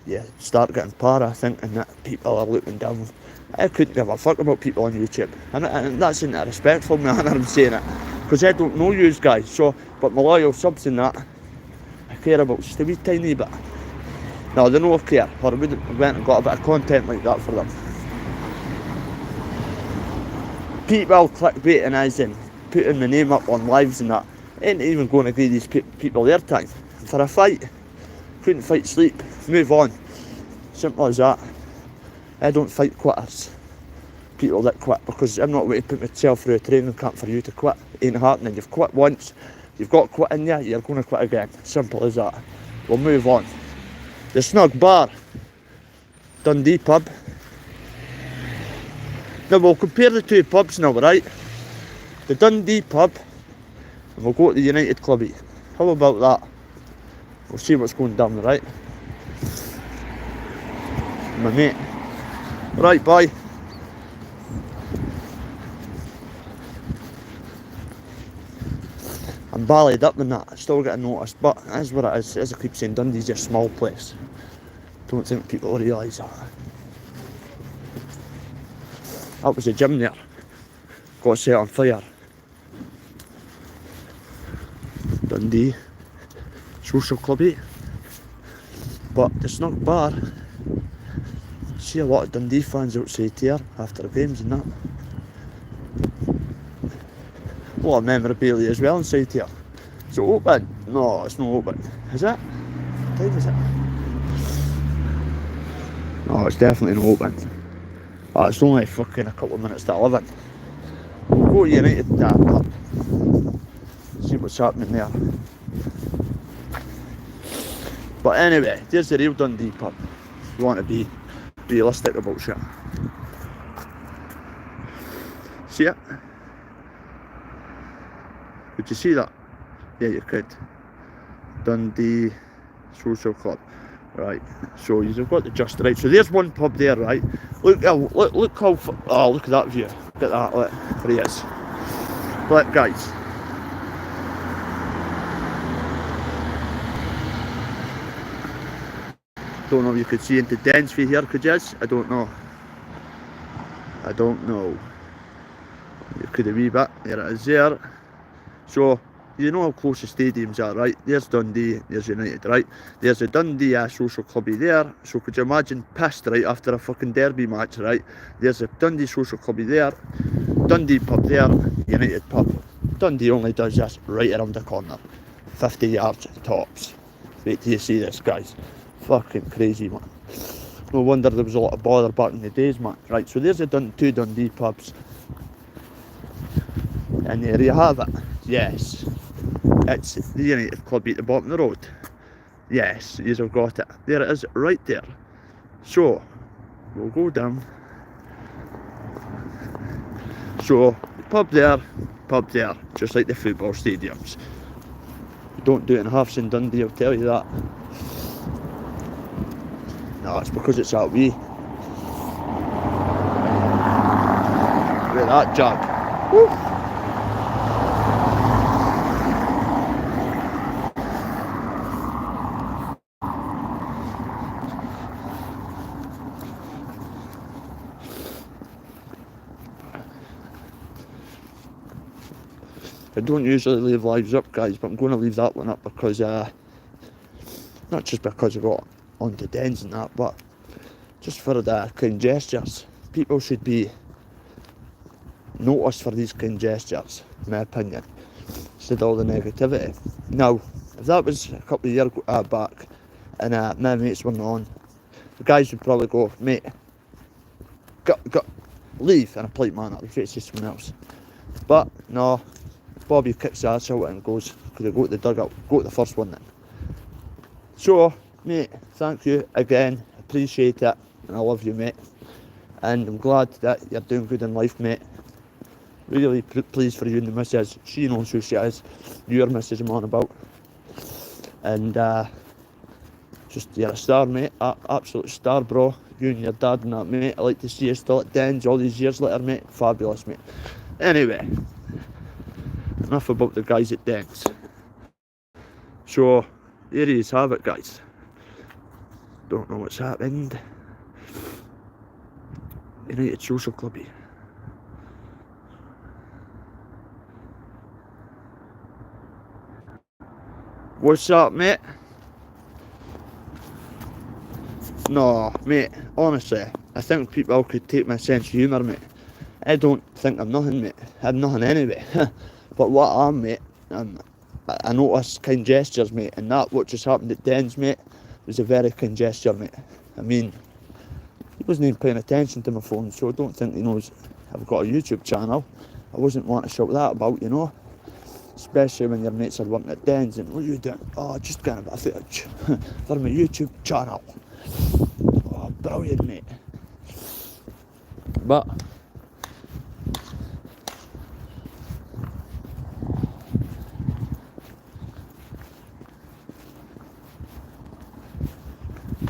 You start getting para, thinking that people are looking down. I couldn't give a fuck about people on YouTube, and that's in a respectful manner I'm saying it, because I don't know you guys, so, but my loyal subs and that, I care about just a wee tiny bit. No, they don't care, or I wouldn't have went and got a bit of content like that for them. People clickbaiting as in putting my name up on lives and that, ain't even going to give these people their time. For a fight, couldn't fight sleep, move on, simple as that. I don't fight quitters, people that quit, because I'm not going to put myself through a training camp for you to quit. Ain't happening. You've quit once, you've got quit in you, you're going to quit again, simple as that. We'll move on. The Snug Bar, Dundee pub. Now we'll compare the two pubs now, right? The Dundee pub, and we'll go to the United clubby. How about that? We'll see what's going down, right? My mate. Right, bye. I'm ballied up in that, still getting noticed, but that's what it is. As I keep saying, Dundee's a small place. Don't think people realise that. That was a gym there. Got set on fire. Dundee social clubby. But the Snug Bar, see a lot of Dundee fans outside here after the games and that. A lot of memorabilia as well inside here. Is it open? No, it's not open. Is it? What time is it? No, it's definitely not open. Oh, it's only fucking a couple of minutes to 11. We'll go to United pub. See what's happening there. But anyway, there's the real Dundee pub. If you want to be realistic about shit. See it? Could you see that? Yeah, you could. Dundee Social Club. Right, so you've got the just right. So there's one pub there, right? Look how, look at that view. Look at that, look, there he is. Look, guys. Don't know if you could see into Dens for here, could you? I don't know. I don't know. You could a wee bit. There it is there. So, you know how close the stadiums are, right? There's Dundee, there's United, right? There's a Dundee social clubby there. So could you imagine pissed, right, after a fucking derby match, right? There's a Dundee social clubby there. Dundee pub there, United pub. Dundee only does this right around the corner. 50 yards tops. Wait till you see this, guys. Fucking crazy, man. No wonder there was a lot of bother back in the days, man. Right, so there's the two Dundee pubs. And there you have it. Yes. It's the United club at the bottom of the road. Yes, you've got it. There it is, right there. So, we'll go down. So, pub there, just like the football stadiums. Don't do it in halves in Dundee, I'll tell you that. No, it's because it's that wee. Look at that jag. Woo! I don't usually leave lives up, guys, but I'm going to leave that one up because, not just because I got onto Dens and that, but just for the kind gestures. People should be noticed for these kind gestures, in my opinion, instead of all the negativity. Now, if that was a couple of years back and my mates weren't on, the guys would probably go, mate, leave in a polite manner, if it's just someone else. But, no. Bobby kicks the ass out and goes, could I go to the dugout? Go to the first one then. So, mate, thank you again. Appreciate it. And I love you, mate. And I'm glad that you're doing good in life, mate. Really pleased for you and the missus. She knows who she is. Your missus I'm on about. And just, you're a star, mate. Absolute star, bro. You and your dad and that, mate. I like to see you still at Dens all these years later, mate. Fabulous, mate. Anyway. Enough about the guys at Dens. So, there you have it, guys. Don't know what's happened. United Social Clubby. What's up, mate? No, mate, honestly, I think people could take my sense of humour, mate. I don't think I'm nothing, mate. I'm nothing anyway. But what I am, mate, I notice kind gestures, mate, and that what just happened at Dens, mate, was a very kind gesture, mate. I mean, he wasn't even paying attention to my phone, so I don't think he knows I've got a YouTube channel. I wasn't wanting to shout that about, you know, especially when your mates are working at Dens and, what are you doing? Oh, just getting a bit of footage for my YouTube channel. Oh, brilliant, mate. But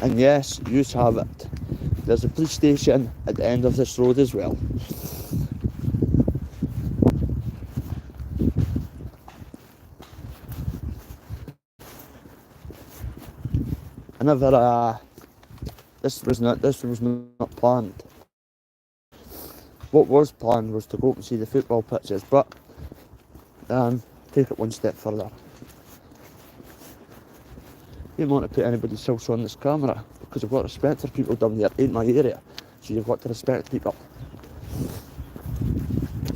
and yes, you have it. There's a police station at the end of this road as well. This was not planned. What was planned was to go up and see the football pitches, but take it one step further. You don't want to put anybody's house on this camera because I've got respect for people down there in my area, so you've got to respect people.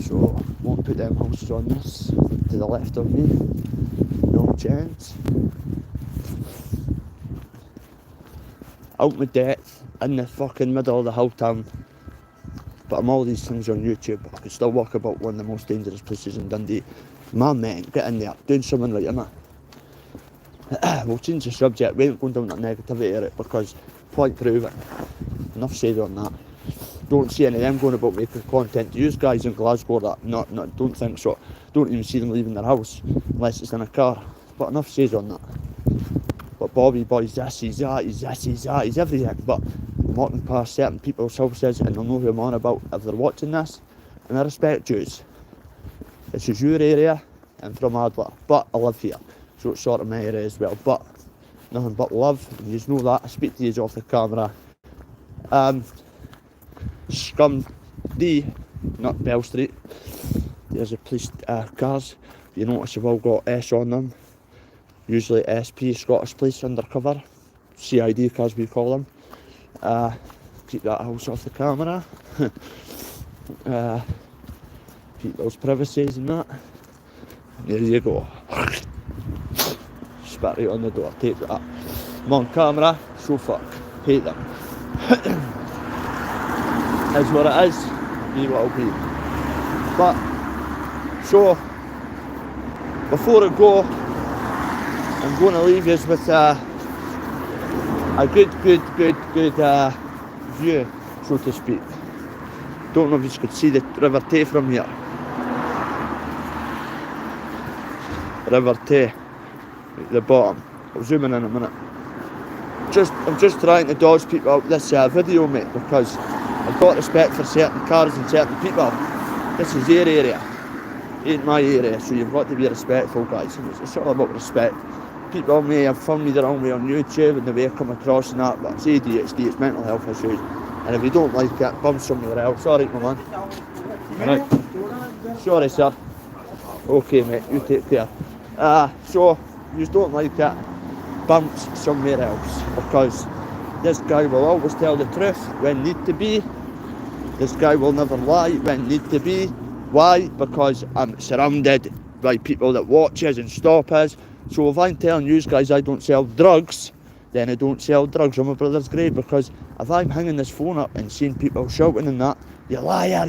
So won't put them houses on this to the left of me. No chance. Out my depth, in the fucking middle of the whole town. But I'm all these things on YouTube. I could still walk about one of the most dangerous places in Dundee. Man, get in there, doing something right, innit? We'll change the subject. We ain't going down that negativity area because point proven. Enough said on that. Don't see any of them going about making content to use guys in Glasgow that don't think so. Don't even see them leaving their house unless it's in a car. But enough said on that. But Bobby boy's this, he's that, he's this, he's that, he's everything. But I'm walking past certain people's houses and they'll know who I'm on about if they're watching this. And I respect yous. This is your area, I'm from Adler, but I live here. So it's sort of my area as well. But nothing but love, and you know that. I speak to you off the camera. Scum D, not Bell Street. There's a police cars. You notice they've all got S on them. Usually SP, Scottish Police Undercover. CID cars we call them. Keep that house off the camera. Keep those privacies and that. There you go. Spat right on the door, take that. I'm on camera, so fuck. Hate them. Is what it is, be what it'll be. But, so, before I go, I'm going to leave you with a good view, so to speak. Don't know if you could see the River Tay from here. River Tay, at the bottom. I'll zoom in a minute. I'm just trying to dodge people out this video, mate, because I've got respect for certain cars and certain people. This is their area, ain't my area, so you've got to be respectful, guys. It's all about respect. People may have found me the wrong way on YouTube and the way I come across and that, but it's ADHD, it's mental health issues. And if you don't like it, bum somewhere else. Alright, my man. Right. Sorry, sir. Okay, mate, you take care. So, if you don't like it, bounce somewhere else, because this guy will always tell the truth when need to be. This guy will never lie when need to be. Why? Because I'm surrounded by people that watch us and stop us. So if I'm telling you guys I don't sell drugs, then I don't sell drugs on my brother's grave, because if I'm hanging this phone up and seeing people shouting and that, you liar,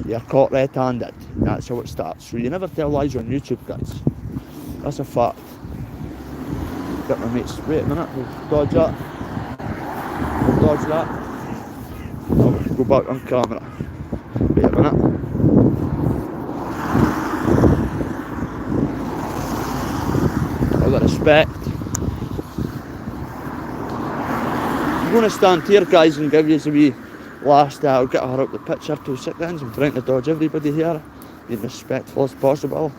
you're caught red-handed. That's how it starts. So you never tell lies on YouTube, guys. That's a fact. Got my mates. Wait a minute, we'll dodge that. I'll go back on camera. Wait a minute. I've got respect. I'm going to stand here, guys, and give you a wee last. I'll get her out the picture 2 seconds. I'm trying to dodge everybody here, being respectful as possible.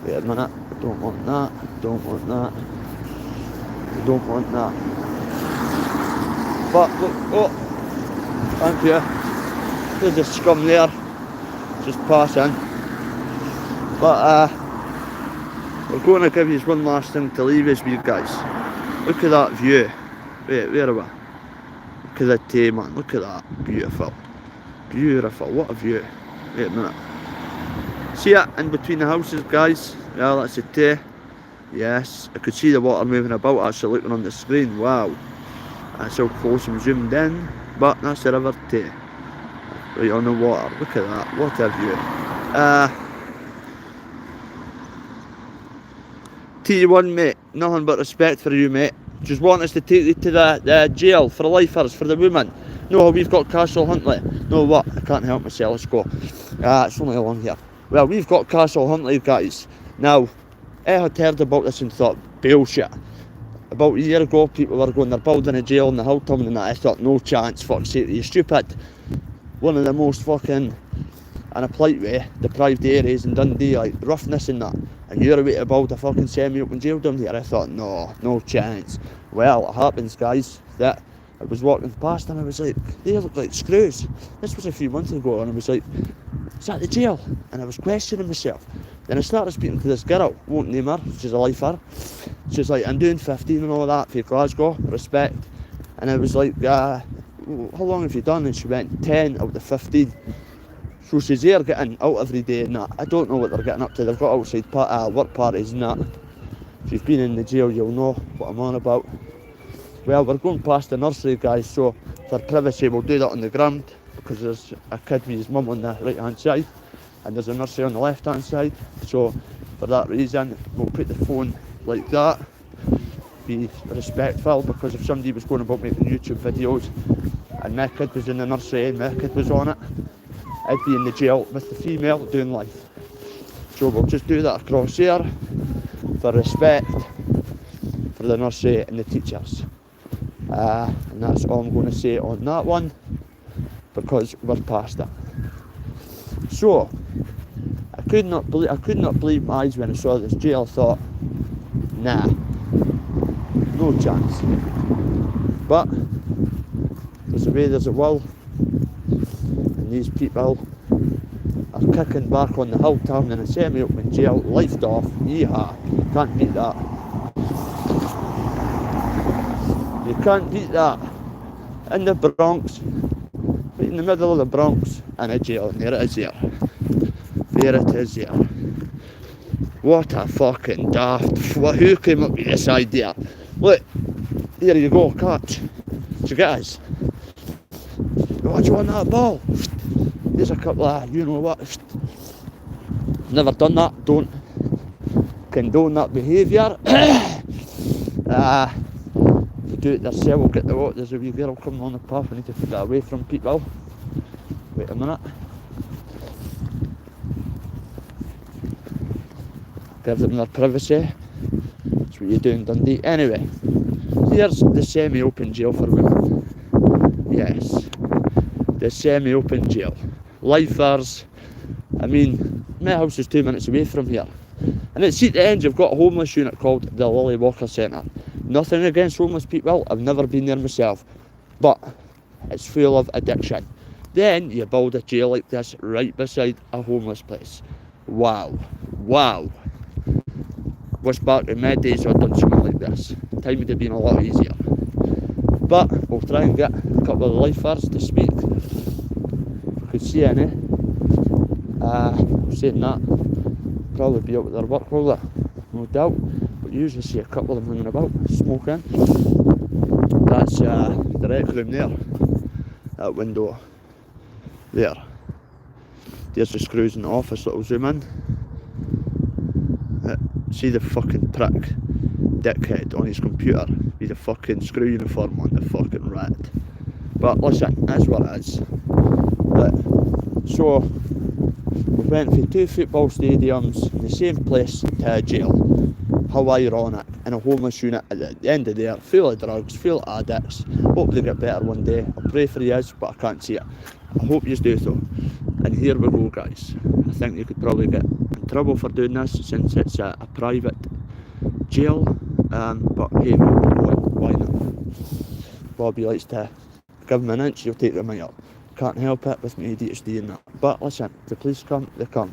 Wait a minute. Don't want that. Don't want that. Don't want that. But look, oh, thank you. There's a scum there. Just pass in. But we're going to give you one last thing to leave us with, guys. Look at that view. Wait, where are we? Look at the Tay, man. Look at that. Beautiful. Beautiful. What a view. Wait a minute. See it in between the houses, guys? Yeah, that's the Tay. Yes, I could see the water moving about actually looking on the screen. Wow. That's how close I'm zoomed in. But that's the River Tay. Right on the water. Look at that. What a view. T1, mate. Nothing but respect for you, mate. Just want us to take you to the jail for lifers, for the women. No, we've got Castle Huntly. No, what? I can't help myself. Let's go. It's only along here. Well, we've got Castle Huntly, guys. Now, I had heard about this and thought, bullshit. About a year ago, people were going, they're building a jail in the Hilltown and that. I thought, no chance, fuck's sake, you stupid. One of the most fucking, in a polite way, deprived areas in Dundee, like roughness and that. And you're away to build a fucking semi-open jail down here. I thought, no chance. Well, it happens, guys, that I was walking past and I was like, they look like screws. This was a few months ago, and I was like, is that the jail? And I was questioning myself. Then I started speaking to this girl, won't name her, she's a lifer. She's like, I'm doing 15 and all that for Glasgow, respect. And I was like, how long have you done? And she went, 10 out of the 15. So she's there getting out every day and that. I don't know what they're getting up to. They've got outside work parties and that. If you've been in the jail, you'll know what I'm on about. Well, we're going past the nursery, guys, so for privacy we'll do that on the ground, because there's a kid with his mum on the right hand side and there's a nursery on the left hand side. So for that reason we'll put the phone like that, be respectful, because if somebody was going about making YouTube videos and my kid was in the nursery and my kid was on it, I'd be in the jail with the female doing life. So we'll just do that across here for respect for the nursery and the teachers. And that's all I'm going to say on that one, because we're past it. So I could not believe my eyes when I saw this jail. I thought, Nah, no chance. But there's a way, there's a will, and these people are kicking back on the hill town in a semi-open jail, lifed off. Yeehaw, can't beat that. You can't beat that. In the Bronx, right in the middle of the Bronx, in a jail, and there it is there. There it is there. What a fucking daft. Who came up with this idea? Look, here you go, catch. Do you get us? What do you want that ball? There's a couple of, you know what? Never done that, don't condone that behaviour. If you do it yourself, we'll get the what? There's a wee girl coming on the path, I need to put that away from people. Wait a minute. Give them their privacy. That's what you do in Dundee. Anyway, here's the semi-open jail for women. Yes, the semi-open jail. Lifers. I mean, my house is 2 minutes away from here. And it's at the end, you've got a homeless unit called the Lily Walker Centre. Nothing against homeless people, I've never been there myself. But it's full of addiction. Then you build a jail like this right beside a homeless place. Wow. Wow. Wish back in my days I'd done something like this. Time would have been a lot easier. But we'll try and get a couple of lifers to speak. If we could see any. Saying that, probably be out with their work, will they? No doubt. But you usually see a couple of them hanging about, smoking. That's the rec room there. That window there. There's the screws in the office that will zoom in. See the fucking prick dickhead on his computer with the fucking screw uniform on, the fucking rat. But listen, that's what it is. So we went for 2 football stadiums in the same place to a jail. How ironic. In a homeless unit at the end of there, full of drugs, full of addicts. Hope they get better one day. I pray for you, but I can't see it. I hope you do so. And here we go, guys. I think you could probably get in trouble for doing this since it's a private jail. But hey, why not? Bobby likes to give him an inch, he'll take the mile. Can't help it with my ADHD and that. But listen, the police come, they come.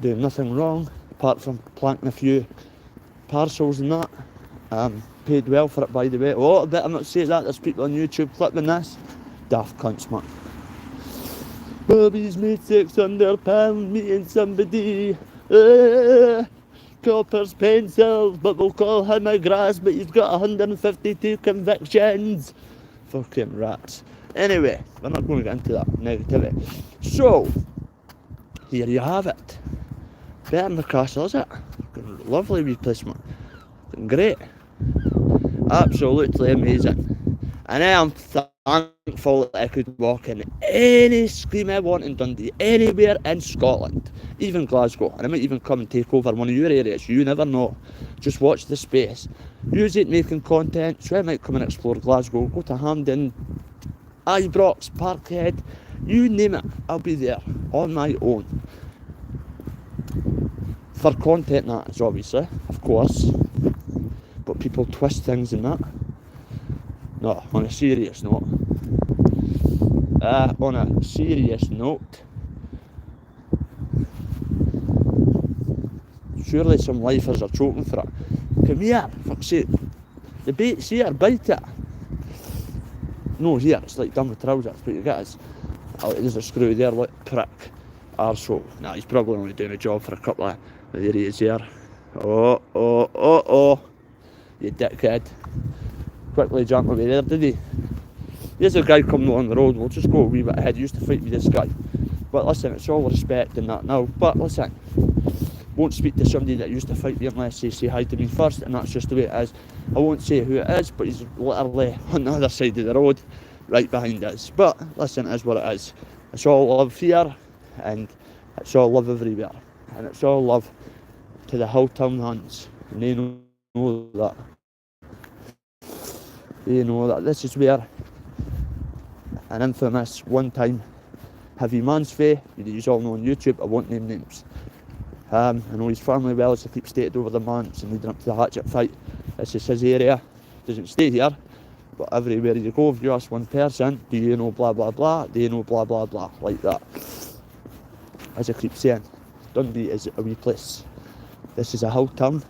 Doing nothing wrong, apart from planting a few parcels and that. Paid well for it, by the way. Oh, I bet I'm not saying that, there's people on YouTube clipping this. Daft cunts, man. Bobby's made £600 meeting somebody. Coppers pencils, but we'll call him a grass, but he's got 152 convictions. Fucking rats. Anyway, we're not going to get into that negativity. So, here you have it. Better than the castle, is it? Lovely wee place, man. Great. Absolutely amazing. And I am thankful that I could walk in any scheme I want in Dundee, anywhere in Scotland, even Glasgow. And I might even come and take over one of your areas, you never know. Just watch the space. Use it making content, so I might come and explore Glasgow, go to Hampden, Ibrox, Parkhead, you name it, I'll be there, on my own. For content, that is obviously, of course, but people twist things in that. No, on a serious note. Surely some lifers are choking for it. Come here, fuck's sake. The bait's here, bite it. No, here, it's like done with trousers, but you get us. Oh, there's a screw there, look, prick. Arsehole. Nah, he's probably only doing a job for a couple of... There he is here. Oh. You dickhead. Quickly jump away there, did he? There's a guy coming on the road, we'll just go a wee bit ahead. He used to fight with this guy. But listen, it's all respect and that now. But listen, won't speak to somebody that used to fight me unless they say hi to me first, and that's just the way it is. I won't say who it is, but he's literally on the other side of the road, right behind us. But listen, it is what it is. It's all love here, and it's all love everywhere. And it's all love to the Hilltown Huns. And they know that. They know that this is where an infamous one-time heavy man's fae, you all know on YouTube, I won't name names. I know his family well, as I keep stated over the months and leading up to the Hatchet fight. This is his area, doesn't stay here, but everywhere you go, if you ask one person, do you know blah blah blah, do you know blah blah blah, like that. As I keep saying, Dundee is a wee place. This is a hill town,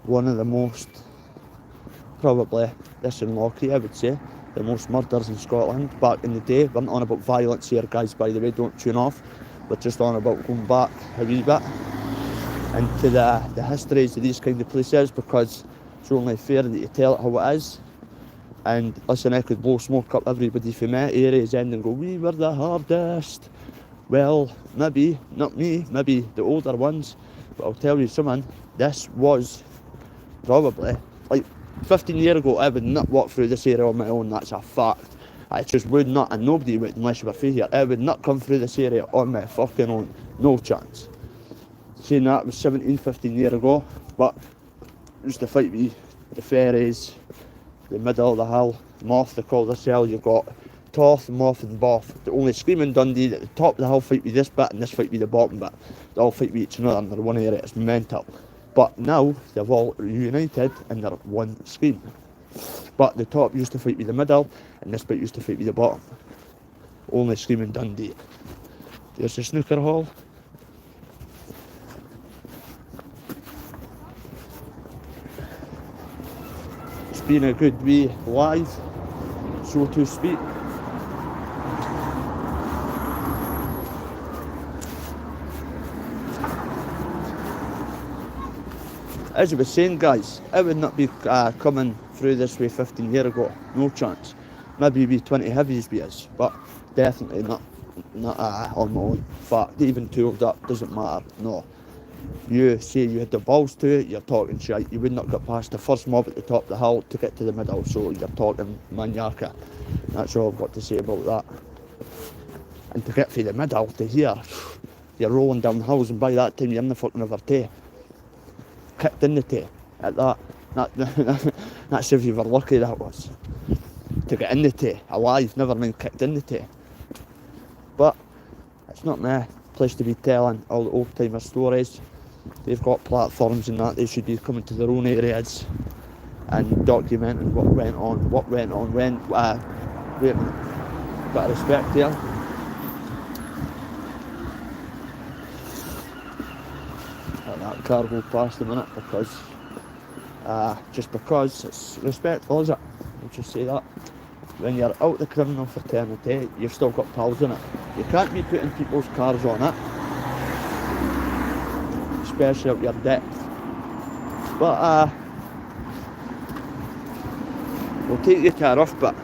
one of the most, probably, this in Lochie I would say, the most murders in Scotland back in the day. We're not on about violence here, guys, by the way, don't tune off. We're just on about going back a wee bit into the histories of these kind of places, because it's only fair that you tell it how it is. And listen, I could blow smoke up everybody from my area's end and go, we were the hardest. Well, maybe, not me, maybe the older ones, but I'll tell you something, this was probably, like 15 years ago, I would not walk through this area on my own, that's a fact. I just would not, and nobody would unless you were free here. I would not come through this area on my fucking own, no chance. Saying that was 15 years ago, but used to fight with the ferries, the middle of the hill, Moth they call this hill, you've got Toth, Moth and Boff. The only screaming Dundee at the top of the hill fight with this bit and this fight with the bottom bit. They all fight with each other in their one area, it's mental. But now they've all reunited in their one scream. But the top used to fight with the middle and this bit used to fight with the bottom. Only screaming Dundee. There's the snooker hall. It's been a good wee live, so to speak. As I was saying, guys, I would not be coming through this way 15 years ago, no chance. Maybe be 20 heavies with us, but definitely not on my own. In fact, even tooled up, doesn't matter, no. You say you had the balls to it, you're talking shite. You would not get past the first mob at the top of the hill to get to the middle, so you're talking maniaca. That's all I've got to say about that. And to get from the middle to here, you're rolling down hills, and by that time you're in the fucking over tay. Kicked in the tay at that. That's if you were lucky, that was. To get in the tay, alive, never mind kicked in the tay. But it's not my place to be telling all the old timer stories. They've got platforms and that, they should be coming to their own areas and documenting what went on when. Wait a minute, bit of respect here. Let that car go past a minute because just because it's respectful, is it? I'll just say that. When you're out the criminal fraternity, you've still got pals in it. You can't be putting people's cars on it, especially at your depth. But we'll take you to a rough bit.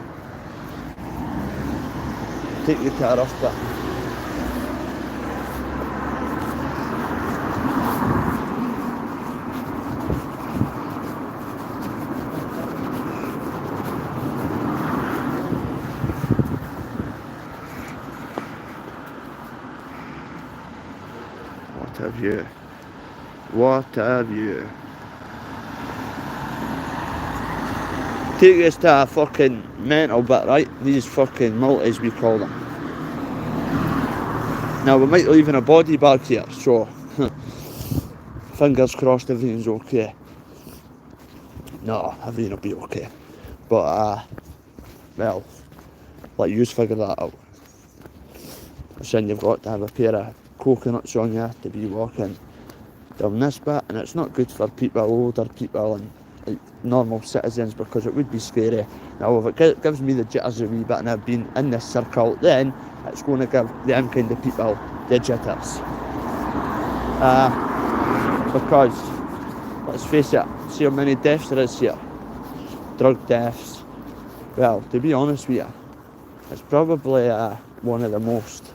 Take you to a rough bit. What a view. Take us to a fucking mental bit, right? These fucking multis we call them. Now we might leave in a body bag here, so fingers crossed everything's okay. No, everything will be okay. But well, let you figure that out. Then you've got to have a pair of coconuts on you to be walking down this bit, and it's not good for people, older people and like normal citizens, because it would be scary. Now if it gives me the jitters a wee bit and I've been in this circle, then it's going to give them kind of people the jitters. Because let's face it, see how many deaths there is here. Drug deaths. Well, to be honest with you, it's probably one of the most,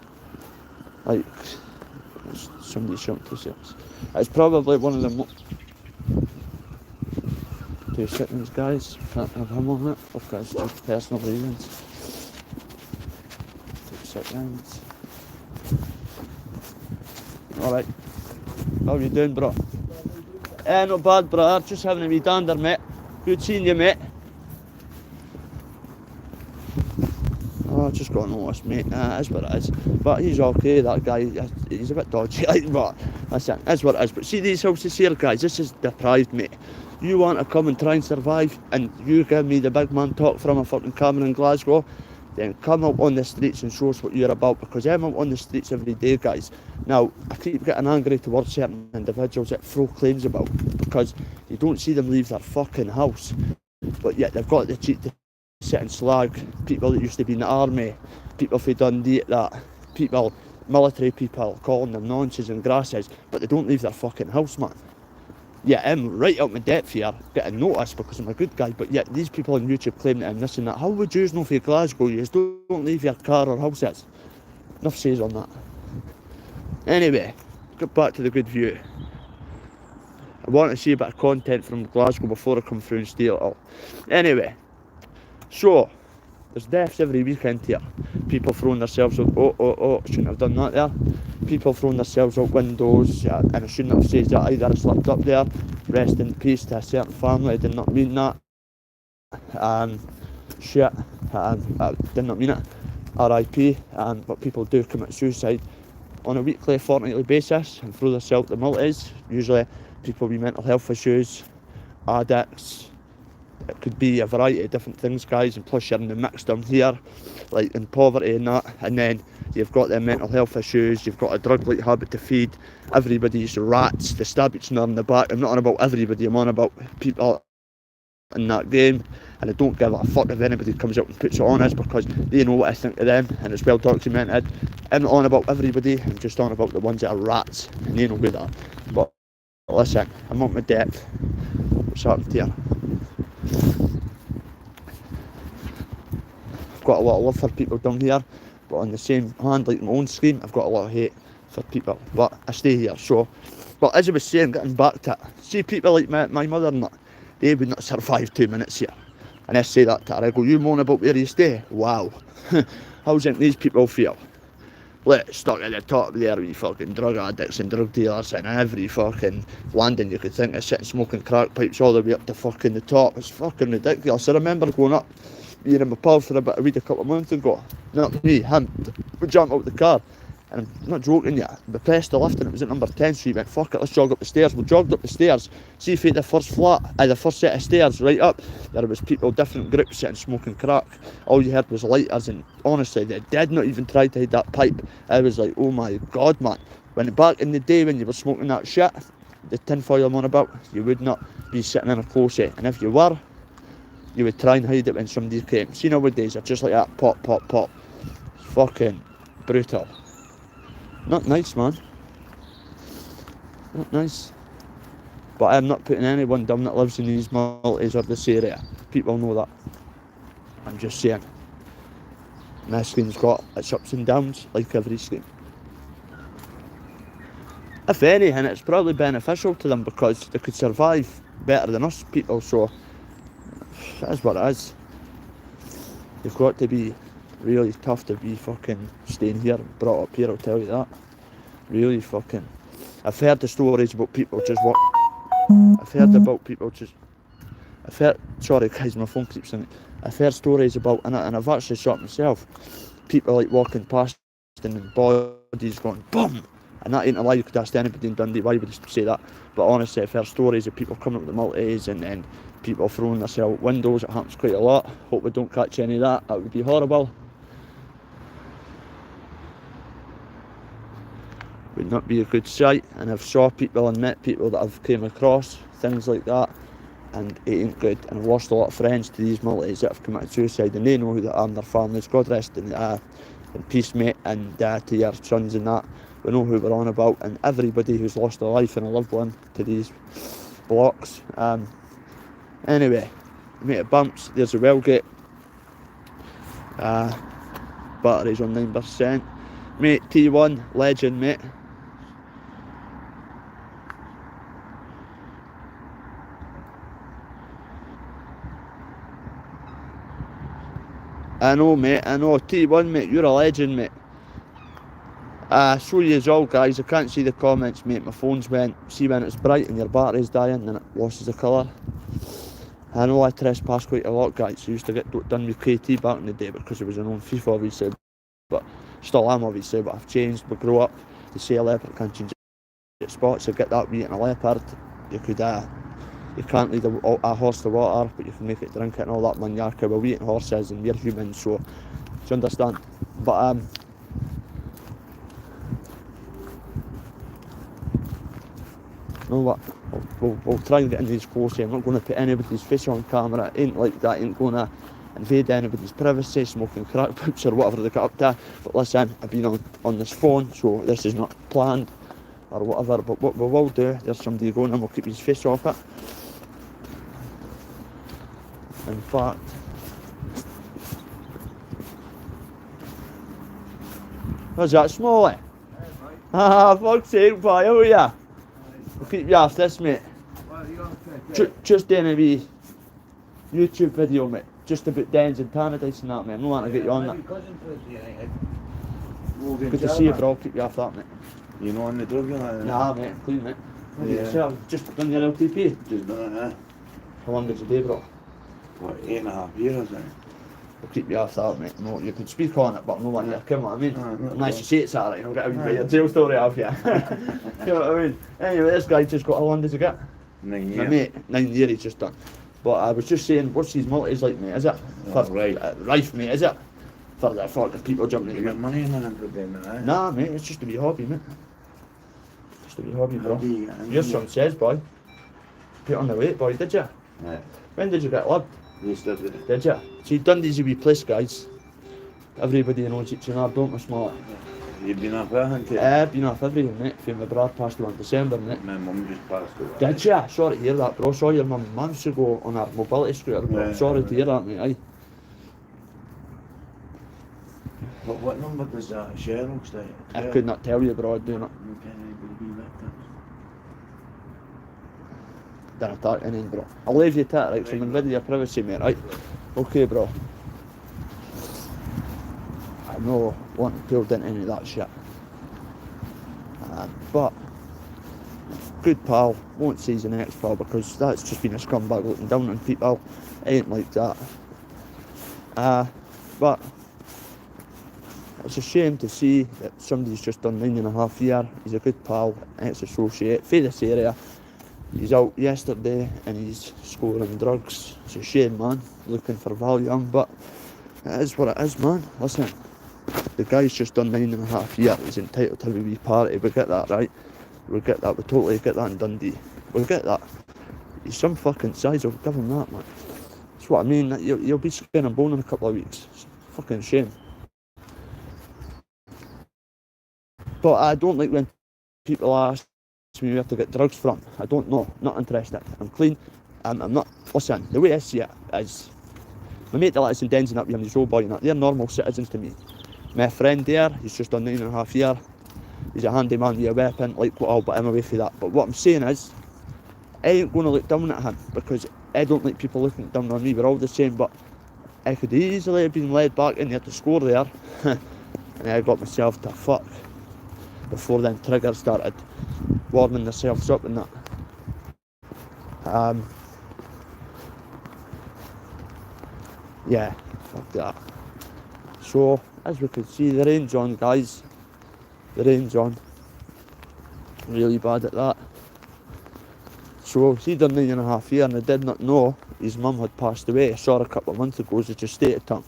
like, somebody shouting 2 seconds. It's probably one of the 2 seconds, guys. Can't have him on it because it's just personal reasons. 2 seconds. Alright. How you doing, bro? Not bad, brother. Just having a wee dander, mate. Good seeing you, mate. Oh, just got noticed, mate. Nah, it is what it is. But he's okay, that guy. He's a bit dodgy, like, but listen, it is what it is. But see these houses here, guys, this is deprived, mate. You want to come and try and survive, and you give me the big man talk from a fucking camera in Glasgow, then come out on the streets and show us what you're about, because I'm out on the streets every day, guys. Now, I keep getting angry towards certain individuals that throw claims about, because you don't see them leave their fucking house, but yet they've got the cheek to sit and slag people that used to be in the army, people for Dundee, that people, military people, calling them nonces and grasses, but they don't leave their fucking house, man. Yeah, I'm right out my depth here, getting noticed because I'm a good guy, but yet these people on YouTube claim that I'm this and that. How would you know for Glasgow? You just don't leave your car or houses. Enough says on that. Anyway, get back to the good view. I want to see a bit of content from Glasgow before I come through and steal it all. Anyway, so there's deaths every weekend here. People throwing themselves out, shouldn't have done that there. People throwing themselves out windows, and I shouldn't have said that either. I slipped up there. Rest in peace to a certain family. I did not mean that. Shit. I did not mean it. R.I.P. But people do commit suicide on a weekly, fortnightly basis and throw themselves the multis. Usually people with mental health issues, addicts. It could be a variety of different things, guys, and plus you're in the mix down here, like in poverty and that, and then you've got the mental health issues, you've got a drug-like habit to feed, everybody's rats, they stab each other in the back. I'm not on about everybody, I'm on about people in that game, and I don't give a fuck if anybody comes out and puts it on us, because they know what I think of them, and it's well documented. I'm not on about everybody, I'm just on about the ones that are rats, and they know who that. But listen, I'm on my depth. What's happened here? I've got a lot of love for people down here, but on the same hand, like my own screen, I've got a lot of hate for people, but I stay here. So, but as I was saying, getting back to it, see people like my mother and that, they would not survive 2 minutes here. And I say that to her, I go, you moan about where you stay? Wow. How think these people feel? Like, stuck at the top there with fucking drug addicts and drug dealers and every fucking landing you could think of, sitting smoking crack pipes all the way up to fucking the top. It's fucking ridiculous. I remember going up, being in my pal for a bit of weed a couple of months ago. Not me, him. We jumped out the car. And I'm not joking yet. We pressed the lift and it was at number 10, so we went, fuck it, let's jog up the stairs. We jogged up the stairs. See if the first the first set of stairs right up, there was people, different groups sitting smoking crack. All you heard was lighters, and honestly, they did not even try to hide that pipe. I was like, oh my god, man. When back in the day when you were smoking that shit, the tinfoil I'm on about, you would not be sitting in a closet. And if you were, you would try and hide it when somebody came. See, nowadays, they're just like that, pop, pop, pop. It's fucking brutal. Not nice, man. Not nice. But I'm not putting anyone down that lives in these multis or this area. People know that. I'm just saying. My screen's got its ups and downs, like every screen. If anything, it's probably beneficial to them because they could survive better than us people, so that's what it is. You've got to be really tough to be fucking staying here, brought up here, I'll tell you that. Really fucking. I've heard the stories about people just what. Sorry guys, my phone keeps ringing. I've heard stories about, and I've actually shot myself, people like walking past and bodies going boom, and that ain't a lie. You could ask anybody in Dundee why would they say that, but honestly I've heard stories of people coming up with the multis and then people throwing themselves out windows. It happens quite a lot. Hope we don't catch any of that. That would be horrible. Would not be a good sight. And I've saw people and met people that I've came across, things like that, and it ain't good. And I've lost a lot of friends to these multis that have committed suicide, and they know who they are and their families. God rest in peace, mate, and to your sons and that. We know who we're on about, and everybody who's lost a life and a loved one to these blocks. Anyway, mate, it bumps. There's a Wellgate. Batteries on 9%. Mate, T1, legend, mate. I know, mate, I know. T1, mate, you're a legend, mate. So you all, guys. I can't see the comments, mate. My phone's went. See when it's bright and your battery's dying and it loses the colour. I know I trespass quite a lot, guys. I used to get done with KT back in the day because it was an own FIFA, obviously. But still am, obviously. But I've changed. We grow up. They say a leopard can change its spots. So get that wee in a leopard. You could, you can't lead a horse to water, but you can make it drink it and all that maniaca. We're eating horses and we're humans, so do you understand? But you know what? We'll try and get into these closely. I'm not going to put anybody's face on camera. It ain't like that. Ain't going to invade anybody's privacy, smoking crack pipes or whatever they got up to. But listen, I've been on this phone, so this is not planned or whatever. But what we will do, there's somebody going and we'll keep his face off it. In fact, what's that, Smalley? Ah, fuck's sake, boy, how are ya? We'll keep you off this, mate. Just doing a wee YouTube video, mate. Just about dens and Tannadice and that, mate. I'm not wanting to get you on that. Good to see you, bro. I'll keep you off that, mate. You know on the drug, you know? Nah, mate, I'm clean, mate. Yeah. So, just done your LTP. Just done it, How long did you do, bro? What, 8.5 years, I'll keep you off that, mate. No, you can speak on it, but I'm not wanting to come, what I mean. Unless you say it's alright, you know, get a wee bit of your jail story off you. You know what I mean? Anyway, this guy just got, how long did you get? 9 years. My mate, 9 years he's just done. But I was just saying, what's these multis like, mate, is it? Oh, right. Rife, mate, is it? For the fucking people jumping You in. got money in it with them, eh? Nah, mate, it's just a wee hobby, mate. Just a wee hobby, bro. Hobby, Your son says, boy. Put on the weight, boy, did you? Yeah. When did you get lubbed? Yesterday. Did you? See, Dundee's a wee place, guys. Everybody knows each other, don't we, Small? You've been off there, haven't you? Been off everything, mate. From my brother passed away in December, mate. My mum just passed away. Did ya? Sorry to hear that, bro. Saw your mum months ago on a mobility scooter, bro. Yeah. Sorry to hear that, mate, aye. What number does that Cheryl stay? I could not tell you, bro, I do not. You can't be victims. Didn't attack anything, bro. I'll leave you to it, right? So I'm invading your privacy, mate, right? Okay, bro. I'm not wanting to build into any of that shit. But, good pal, won't say he's an ex-pal because that's just been a scumbag looking down on people. Ain't like that. But, it's a shame to see that somebody's just done 9.5 years. He's a good pal, ex-associate, for this area. He's out yesterday and he's scoring drugs. It's a shame, man, looking for Valium, but it is what it is, man. Listen, the guy's just done 9.5 years. He's entitled to a wee party. We get that, right? We get that. We totally get that in Dundee. We get that. He's some fucking size. I'll give him that, man. That's what I mean. You'll be skin and bone in a couple of weeks. It's a fucking shame. But I don't like when people ask me where to get drugs from. I don't know. Not interested. I'm clean. I'm not. Listen, the way I see it is, my mate that lives in Dens and up here, and he's old boy and that, they're normal citizens to me. My friend there, he's just done 9.5 years. He's a handyman with a weapon, like what I'll put him away for that. But what I'm saying is, I ain't going to look down at him because I don't like people looking down on me. We're all the same, but I could easily have been led back in there to score there. And I got myself to fuck before then triggers started warming themselves up and that. Yeah, fuck that. So, as we can see, the rain's on, guys. The rain's on. Really bad at that. So, he done 9.5 years and I did not know his mum had passed away. I saw her a couple of months ago, as I just stated to him,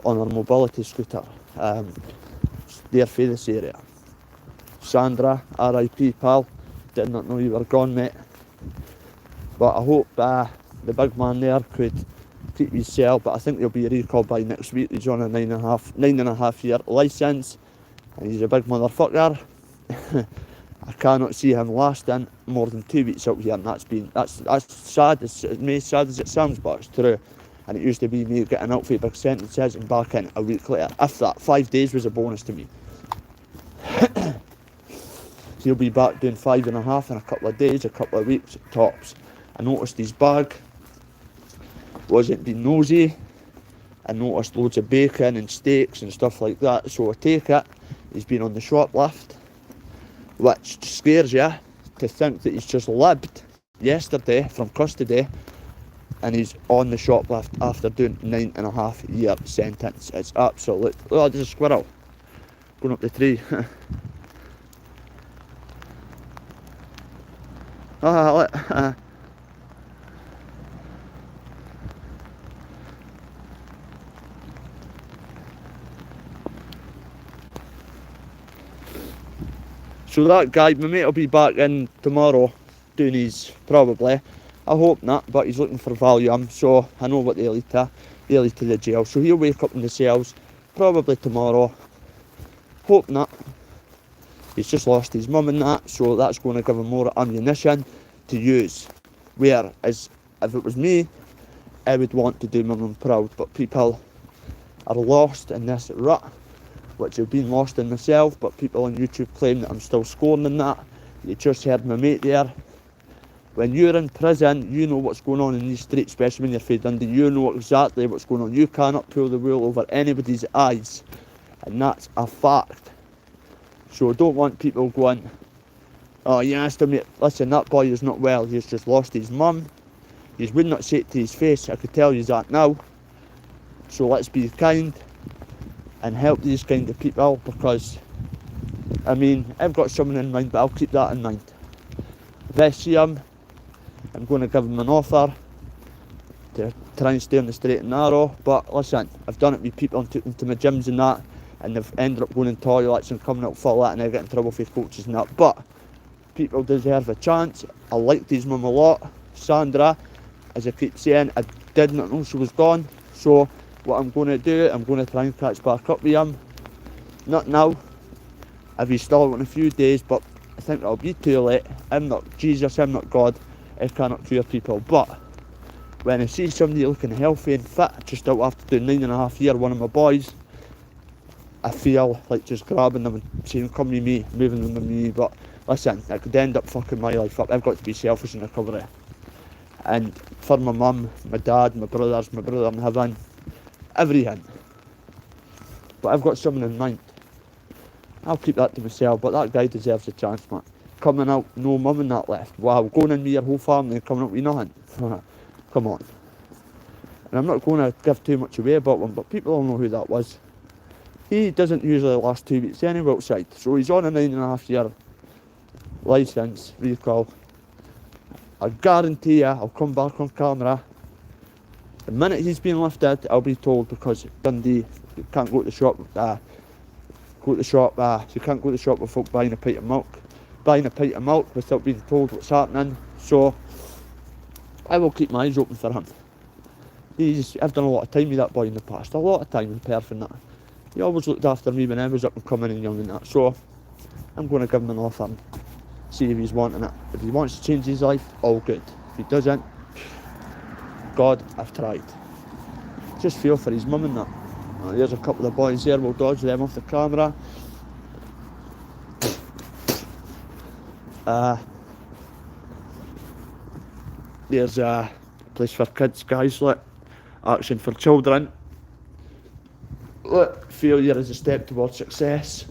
on her mobility scooter. There for this area. Sandra, RIP, pal. Did not know you were gone, mate. But I hope the big man there could keep his cell, but I think he'll be recalled by next week. He's on a 9.5 year licence, and he's a big motherfucker. I cannot see him lasting more than 2 weeks out here, and that's sad. It's sad as it sounds, but it's true. And it used to be me getting out for big sentences and back in a week later. If that, 5 days was a bonus to me. He'll be back doing 5.5 in a couple of days, a couple of weeks tops. I noticed his bag wasn't being nosy. I noticed loads of bacon and steaks and stuff like that. So I take it he's been on the shoplift, which scares you to think that he's just libbed yesterday from custody and he's on the shoplift after doing 9.5-year sentence. It's absolute. Oh, there's a squirrel going up the tree. So that guy, my mate will be back in tomorrow doing his, probably, I hope not, but he's looking for Valium, so I know what they lead to. They lead to the jail, so he'll wake up in the cells probably tomorrow. Hope not. He's just lost his mum and that, so that's going to give him more ammunition to use. Whereas if it was me, I would want to do my mum proud, but people are lost in this rut, which have been lost in myself, but people on YouTube claim that I'm still scoring in that. You just heard my mate there. When you're in prison, you know what's going on in these streets, especially when you're Fae Dundee. You know exactly what's going on. You cannot pull the wool over anybody's eyes, and that's a fact. So I don't want people going, oh, you asked him, listen, that boy is not well, he's just lost his mum. He would not say it to his face, I could tell you that now. So let's be kind and help these kind of people, because, I mean, I've got someone in mind, but I'll keep that in mind. If I see him, I'm going to give him an offer to try and stay on the straight and narrow. But listen, I've done it with people and took them to my gyms and that, and they've ended up going in toilets and coming out full of that, and I get in trouble for coaches and that. But people deserve a chance. I liked his mum a lot. Sandra, as I keep saying, I did not know she was gone. So what I'm going to do, I'm going to try and catch back up with him. Not now, if he's still out in a few days, but I think it'll be too late. I'm not Jesus, I'm not God. I cannot cure people. But when I see somebody looking healthy and fit, just out after doing 9.5 years, one of my boys, I feel like just grabbing them and saying, come with me, moving them with me. But listen, it could end up fucking my life up. I've got to be selfish in recovery. And for my mum, my dad, my brothers, my brother in heaven, everything. But I've got someone in mind. I'll keep that to myself, but that guy deserves a chance, man. Coming out, no mum and that left. Wow, going in with your whole family and coming out with nothing. Come on. And I'm not going to give too much away about him, but people all know who that was. He doesn't usually last 2 weeks anyway outside, so he's on a 9.5-year licence, recall. I guarantee you, I'll come back on camera. The minute he's been lifted, I'll be told, because Dundee, you can't go to the shop. You can't go to the shop without buying a pint of milk. Buying a pint of milk without being told what's happening. So I will keep my eyes open for him. I've done a lot of time with that boy in the past. A lot of time in Perth and that. He always looked after me when I was up and coming and young and that. So I'm going to give him an offer and see if he's wanting it. If he wants to change his life, all good. If he doesn't, God, I've tried. Just feel for his mum and that. There's a couple of boys there, we'll dodge them off the camera. There's a place for kids, guys, look. Action for children. Look, failure is a step towards success.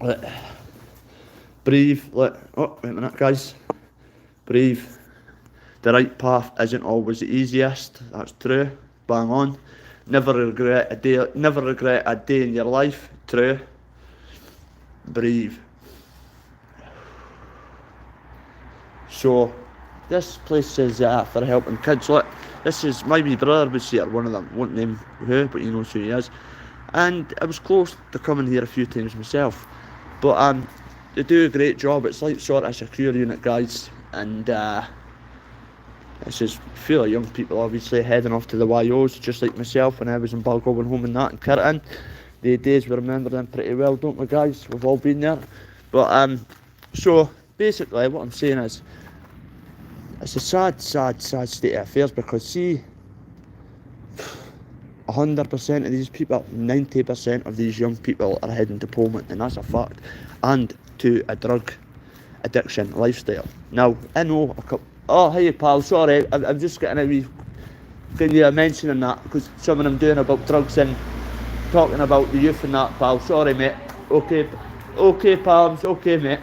Look. Breathe, look. Oh, wait a minute, guys. Breathe. The right path isn't always the easiest, that's true. Bang on. Never regret a day in your life. True. Breathe. So this place is for helping kids. Look, this is my wee brother was here, one of them, won't name who, but he knows who he is. And I was close to coming here a few times myself. But they do a great job. It's like sort of a secure unit, guys. And it's just full of young people, obviously, heading off to the YOs, just like myself when I was in Balgowan Home and that in Kirton. The days we remember them pretty well, don't we, guys? We've all been there. But so basically what I'm saying is, it's a sad state of affairs, because see, 100% of these people, 90% of these young people are heading to Pullman, and that's a fact, and to a drug addiction lifestyle. Now, I know a couple. Oh, hey pal, sorry, I'm just getting a wee. Can you mention that? Because some of them doing about drugs and talking about the youth and that, pal. Sorry, mate. Okay, pal, okay, mate.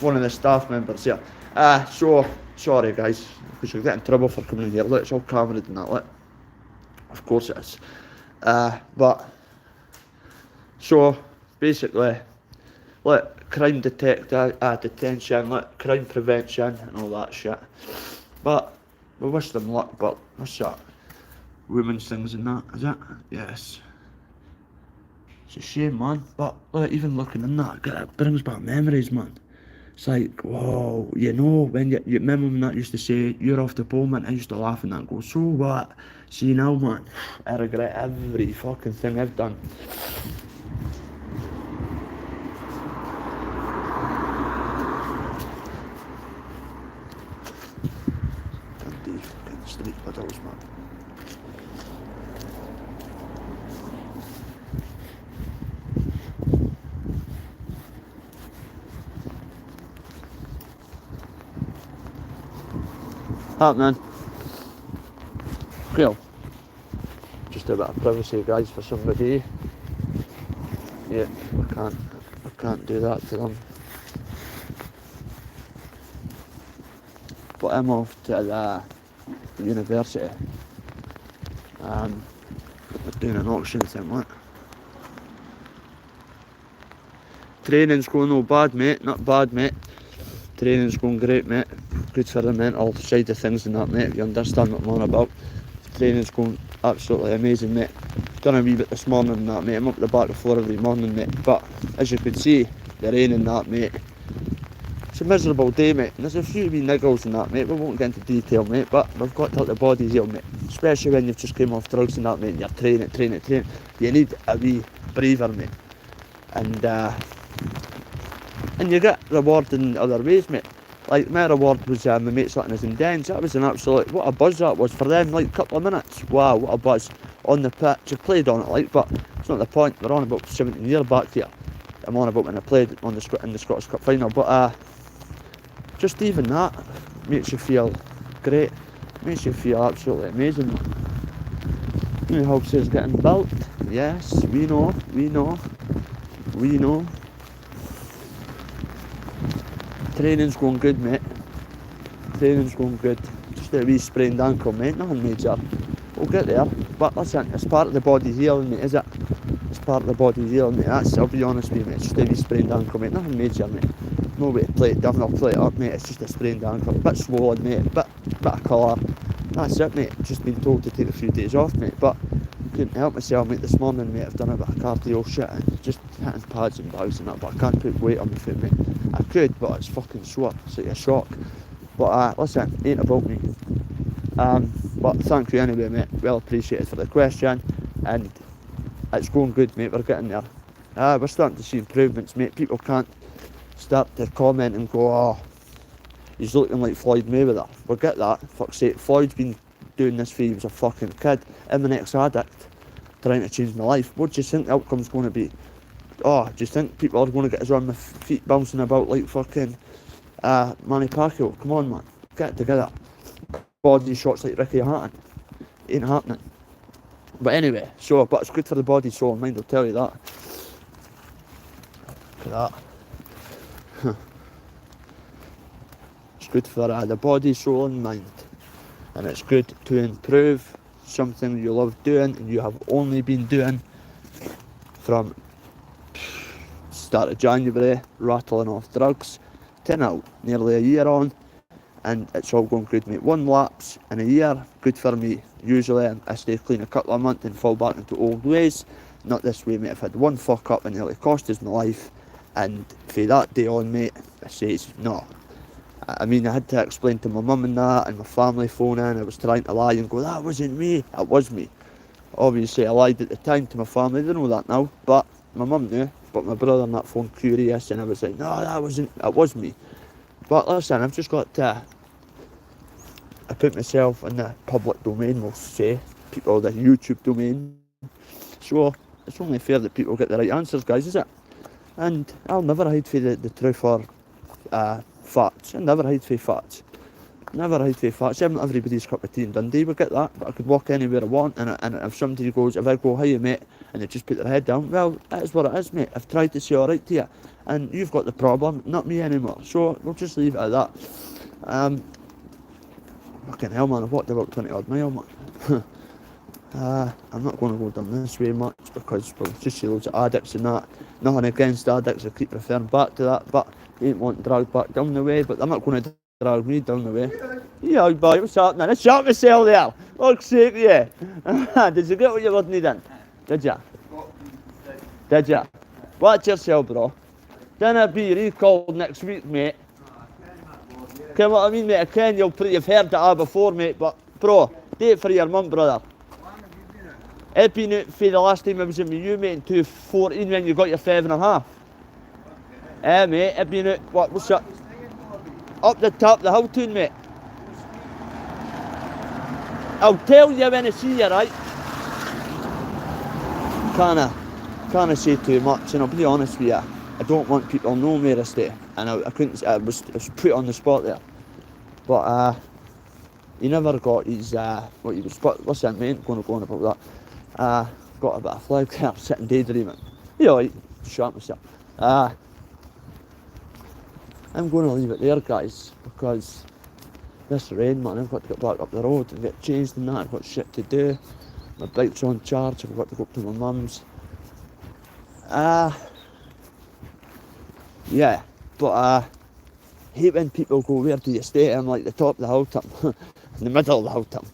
One of the staff members here. So sorry guys, because you'll get in trouble for coming in here. Look, it's all cameraed and that, look. Of course it is. But, so, basically, look, crime detention, look, crime prevention and all that shit. But, we wish them luck, but what's that? Women's things and that, is it? Yes. It's a shame, man, but look, even looking in that, it brings back memories, man. It's like, whoa, you know, when you remember when that used to say, you're off the pole, man, I used to laugh and that and go, so what? See now, man, I regret every fucking thing I've done. Bloody fucking street puddles, man. Happening. Well, just a bit of privacy, guys, for somebody. Yeah, I can't do that to them. But I'm off to the university. We're doing an auction thing, like. Training's going all bad, mate. Not bad, mate. Training's going great, mate. Good for the mental side of things and that, mate, if you understand what I'm on about. Training's going absolutely amazing, mate. Done a wee bit this morning and that, mate. I'm up the back of the floor every morning, mate. But, as you can see, the rain and that, mate. It's a miserable day, mate. And there's a few wee niggles and that, mate. We won't get into detail, mate. But we've got to let the body heal, mate. Especially when you've just came off drugs and that, mate. And you're training. You need a wee breather, mate. And you get reward in other ways, mate. Like, my reward was my mate sitting us in dens. That was an absolute, what a buzz that was for them, like, a couple of minutes. Wow, what a buzz on the pitch. I played on it, like, but it's not the point. We're on about 17 years back here. I'm on about when I played in the Scottish Cup final. But just even that makes you feel great. Makes you feel absolutely amazing. New house is getting built. Yes, we know. Training's going good, mate. Training's going good. Just a wee sprained ankle, mate. Nothing major. We'll get there. But listen, it's part of the body healing, mate, is it? It's part of the body healing, mate. I'll be honest with you, mate. It's just a wee sprained ankle, mate. Nothing major, mate. No way to play it down. I'll play it up, mate. It's just a sprained ankle. A bit swollen, mate. Bit of colour. That's it, mate. Just been told to take a few days off, mate. But couldn't help myself, mate. This morning, mate, I've done a bit of cardio shit and just hitting pads and bags and that, but I can't put weight on my foot, mate. I could, but it's fucking sore. It's like a shock. But listen, ain't about me. But thank you anyway, mate. Well appreciated for the question, and it's going good, mate. We're getting there. We're starting to see improvements, mate. People can't start to comment and go, oh, he's looking like Floyd Mayweather. We'll get that. Fuck's sake. Floyd's been doing this for he was a fucking kid. I'm an ex-addict trying to change my life. What do you think the outcome's going to be? Oh, do you think people are going to get us on my feet bouncing about like fucking Manny Pacquiao? Come on, man. Get it together. Body shots like Ricky Hatton. Ain't happening. But anyway, but it's good for the body, soul and mind, I'll tell you that. Look at that. It's good for the body, soul and mind. And it's good to improve something you love doing and you have only been doing from start of January, rattling off drugs, to now, nearly a year on, and it's all going good, mate. 1 lapse in a year, good for me. Usually I stay clean a couple of months and fall back into old ways. Not this way, mate. I've had one fuck up and nearly cost us my life, and for that day on, mate, I says no. I mean, I had to explain to my mum and that, and my family phone in. I was trying to lie and go, that wasn't me. It was me. Obviously, I lied at the time to my family. They know that now, but my mum knew. But my brother and that phone curious, and I was like, no, that wasn't. It was me. But listen, I've just got to. I put myself in the public domain, we'll say, people, the YouTube domain. So it's only fair that people get the right answers, guys, is it? And I'll never hide for the truth or facts. I never hide for facts. Never hide for facts. I'm not everybody's cup of tea in Dundee, we get that. But I could walk anywhere I want, and if somebody goes, if I go, hiya mate, and they just put their head down, well, that is what it is, mate. I've tried to say alright to you, and you've got the problem, not me anymore. So we'll just leave it at that. Fucking hell, man, I've walked about 20 odd mile, man. I'm not going to go down this way much because we'll just see loads of addicts and that. Nothing against addicts, I keep referring back to that, but I ain't wanting dragged back down the way, but they're not going to drag me down the way. Yeah, boy, what's happening? I shot myself there. Fuck's sake, yeah. Did you get what you were needing? Did ya? Did ya? Watch yourself, bro. Dinna be recalled next week, mate. Ken what I mean, mate? I ken you've heard that before, mate, but bro, do it for your mum, brother. I've been out for the last time I was in with you, mate, in 2014 when you got your 5.5. Mate, I've been out, what's that? Up the top of the hill tune, mate. I'll tell you when I see you, right? Can't say too much, and I'll be honest with you. I don't want people to know me this day, and I was put on the spot there. But he never got his what's that, mate? Going to go on about that. Got a bit of flag there, sitting daydreaming. Yeah, right, shot myself. I'm going to leave it there, guys, because this rain, man, I've got to get back up the road and get changed and that. I've got shit to do. My bike's on charge. I've got to go up to my mum's. Yeah, but hate when people go, where do you stay? I'm like the top of the hill top, in the middle of the hill top.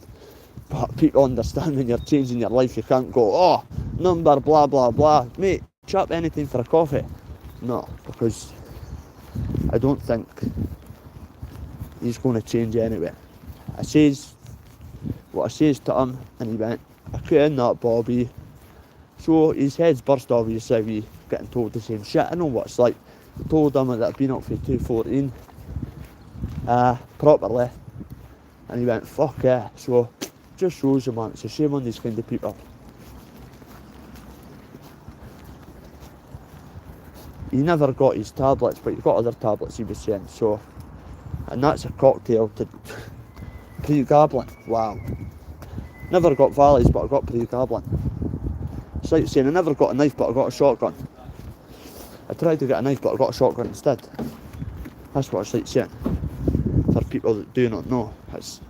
But people understand when you're changing your life, you can't go, oh, number, blah, blah, blah. Mate, chop anything for a coffee. No, because I don't think he's going to change anyway. I says what I says to him, and he went, I couldn't that, Bobby. So his head's burst, obviously, we getting told the same shit. I know what it's like. I told him that I've been up for 214 properly, and he went, fuck yeah. So just shows you, man, it's a shame on these kind of people. He never got his tablets, but he got other tablets, he was saying. So, and that's a cocktail to pre-gabbling. Wow. Never got valleys, but I got pre-gabbling. It's like saying I never got a knife, but I got a shotgun. I tried to get a knife, but I got a shotgun instead. That's what it's like saying. For people that do not know, it's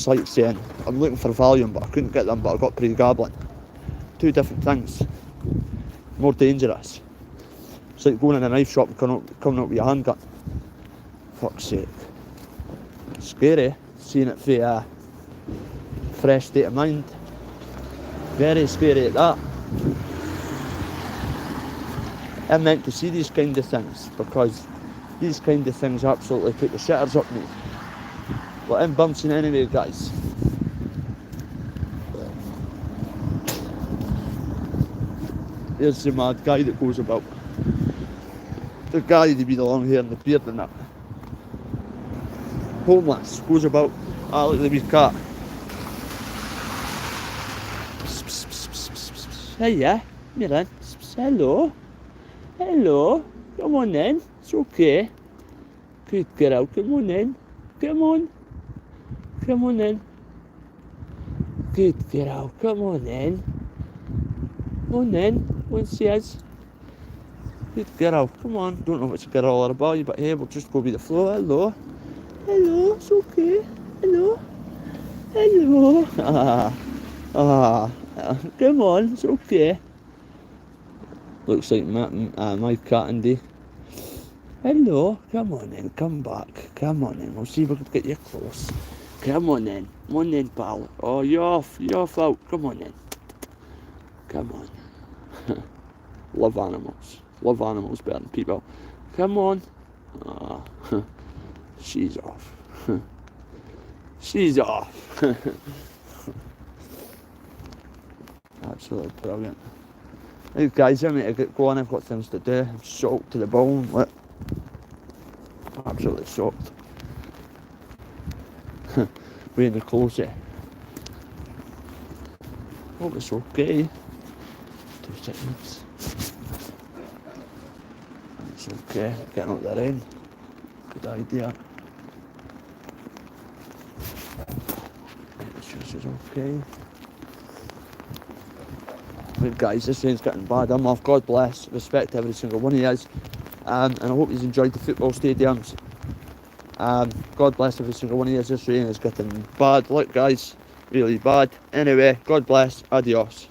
like saying I'm looking for Valium, but I couldn't get them, but I got pre-gabbling. Two different things. More dangerous. It's like going in a knife shop and coming up with a handgun. Fuck's sake. Scary, seeing it for a fresh state of mind. Very scary at that. I'm meant to see these kind of things, because these kind of things absolutely put the shitters up me. But I'm bouncing anyway, guys. There's the mad guy that goes about. The guy with the long hair and the beard and that. Homeless, goes about. Look at the wee cat. Hey, yeah, you're in. Hello. Hello. Come on then. It's okay. Good girl. Come on then. Come on. Come on then. Good girl. Come on then. Come on then. One says. Good girl. Come on. Don't know if it's a girl or a boy, but hey, we'll just go with the flow. Hello. Hello. It's okay. Hello. Hello. Come on. It's okay. Looks like my cat Andy. Hello. Come on then. Come back. Come on then. We'll see if we can get you close. Come on then. Come on then, pal. Oh, you're off. You're off out. Come on then. Come on. Love animals. Love animals better than people. Come on. She's off. She's off. Absolutely brilliant. Hey guys, I need to get going. I've got things to do. I'm soaked to the bone. Look. Absolutely soaked. Wearing the clothes here. Hope it's okay. 2 seconds. It's okay. Getting out the rain. Good idea. The shoes is okay. Right guys, this rain's getting bad. I'm off. God bless. Respect to every single one of you. And I hope you enjoyed the football stadiums. God bless every single one of you. This rain is getting bad. Look, guys, really bad. Anyway, God bless. Adios.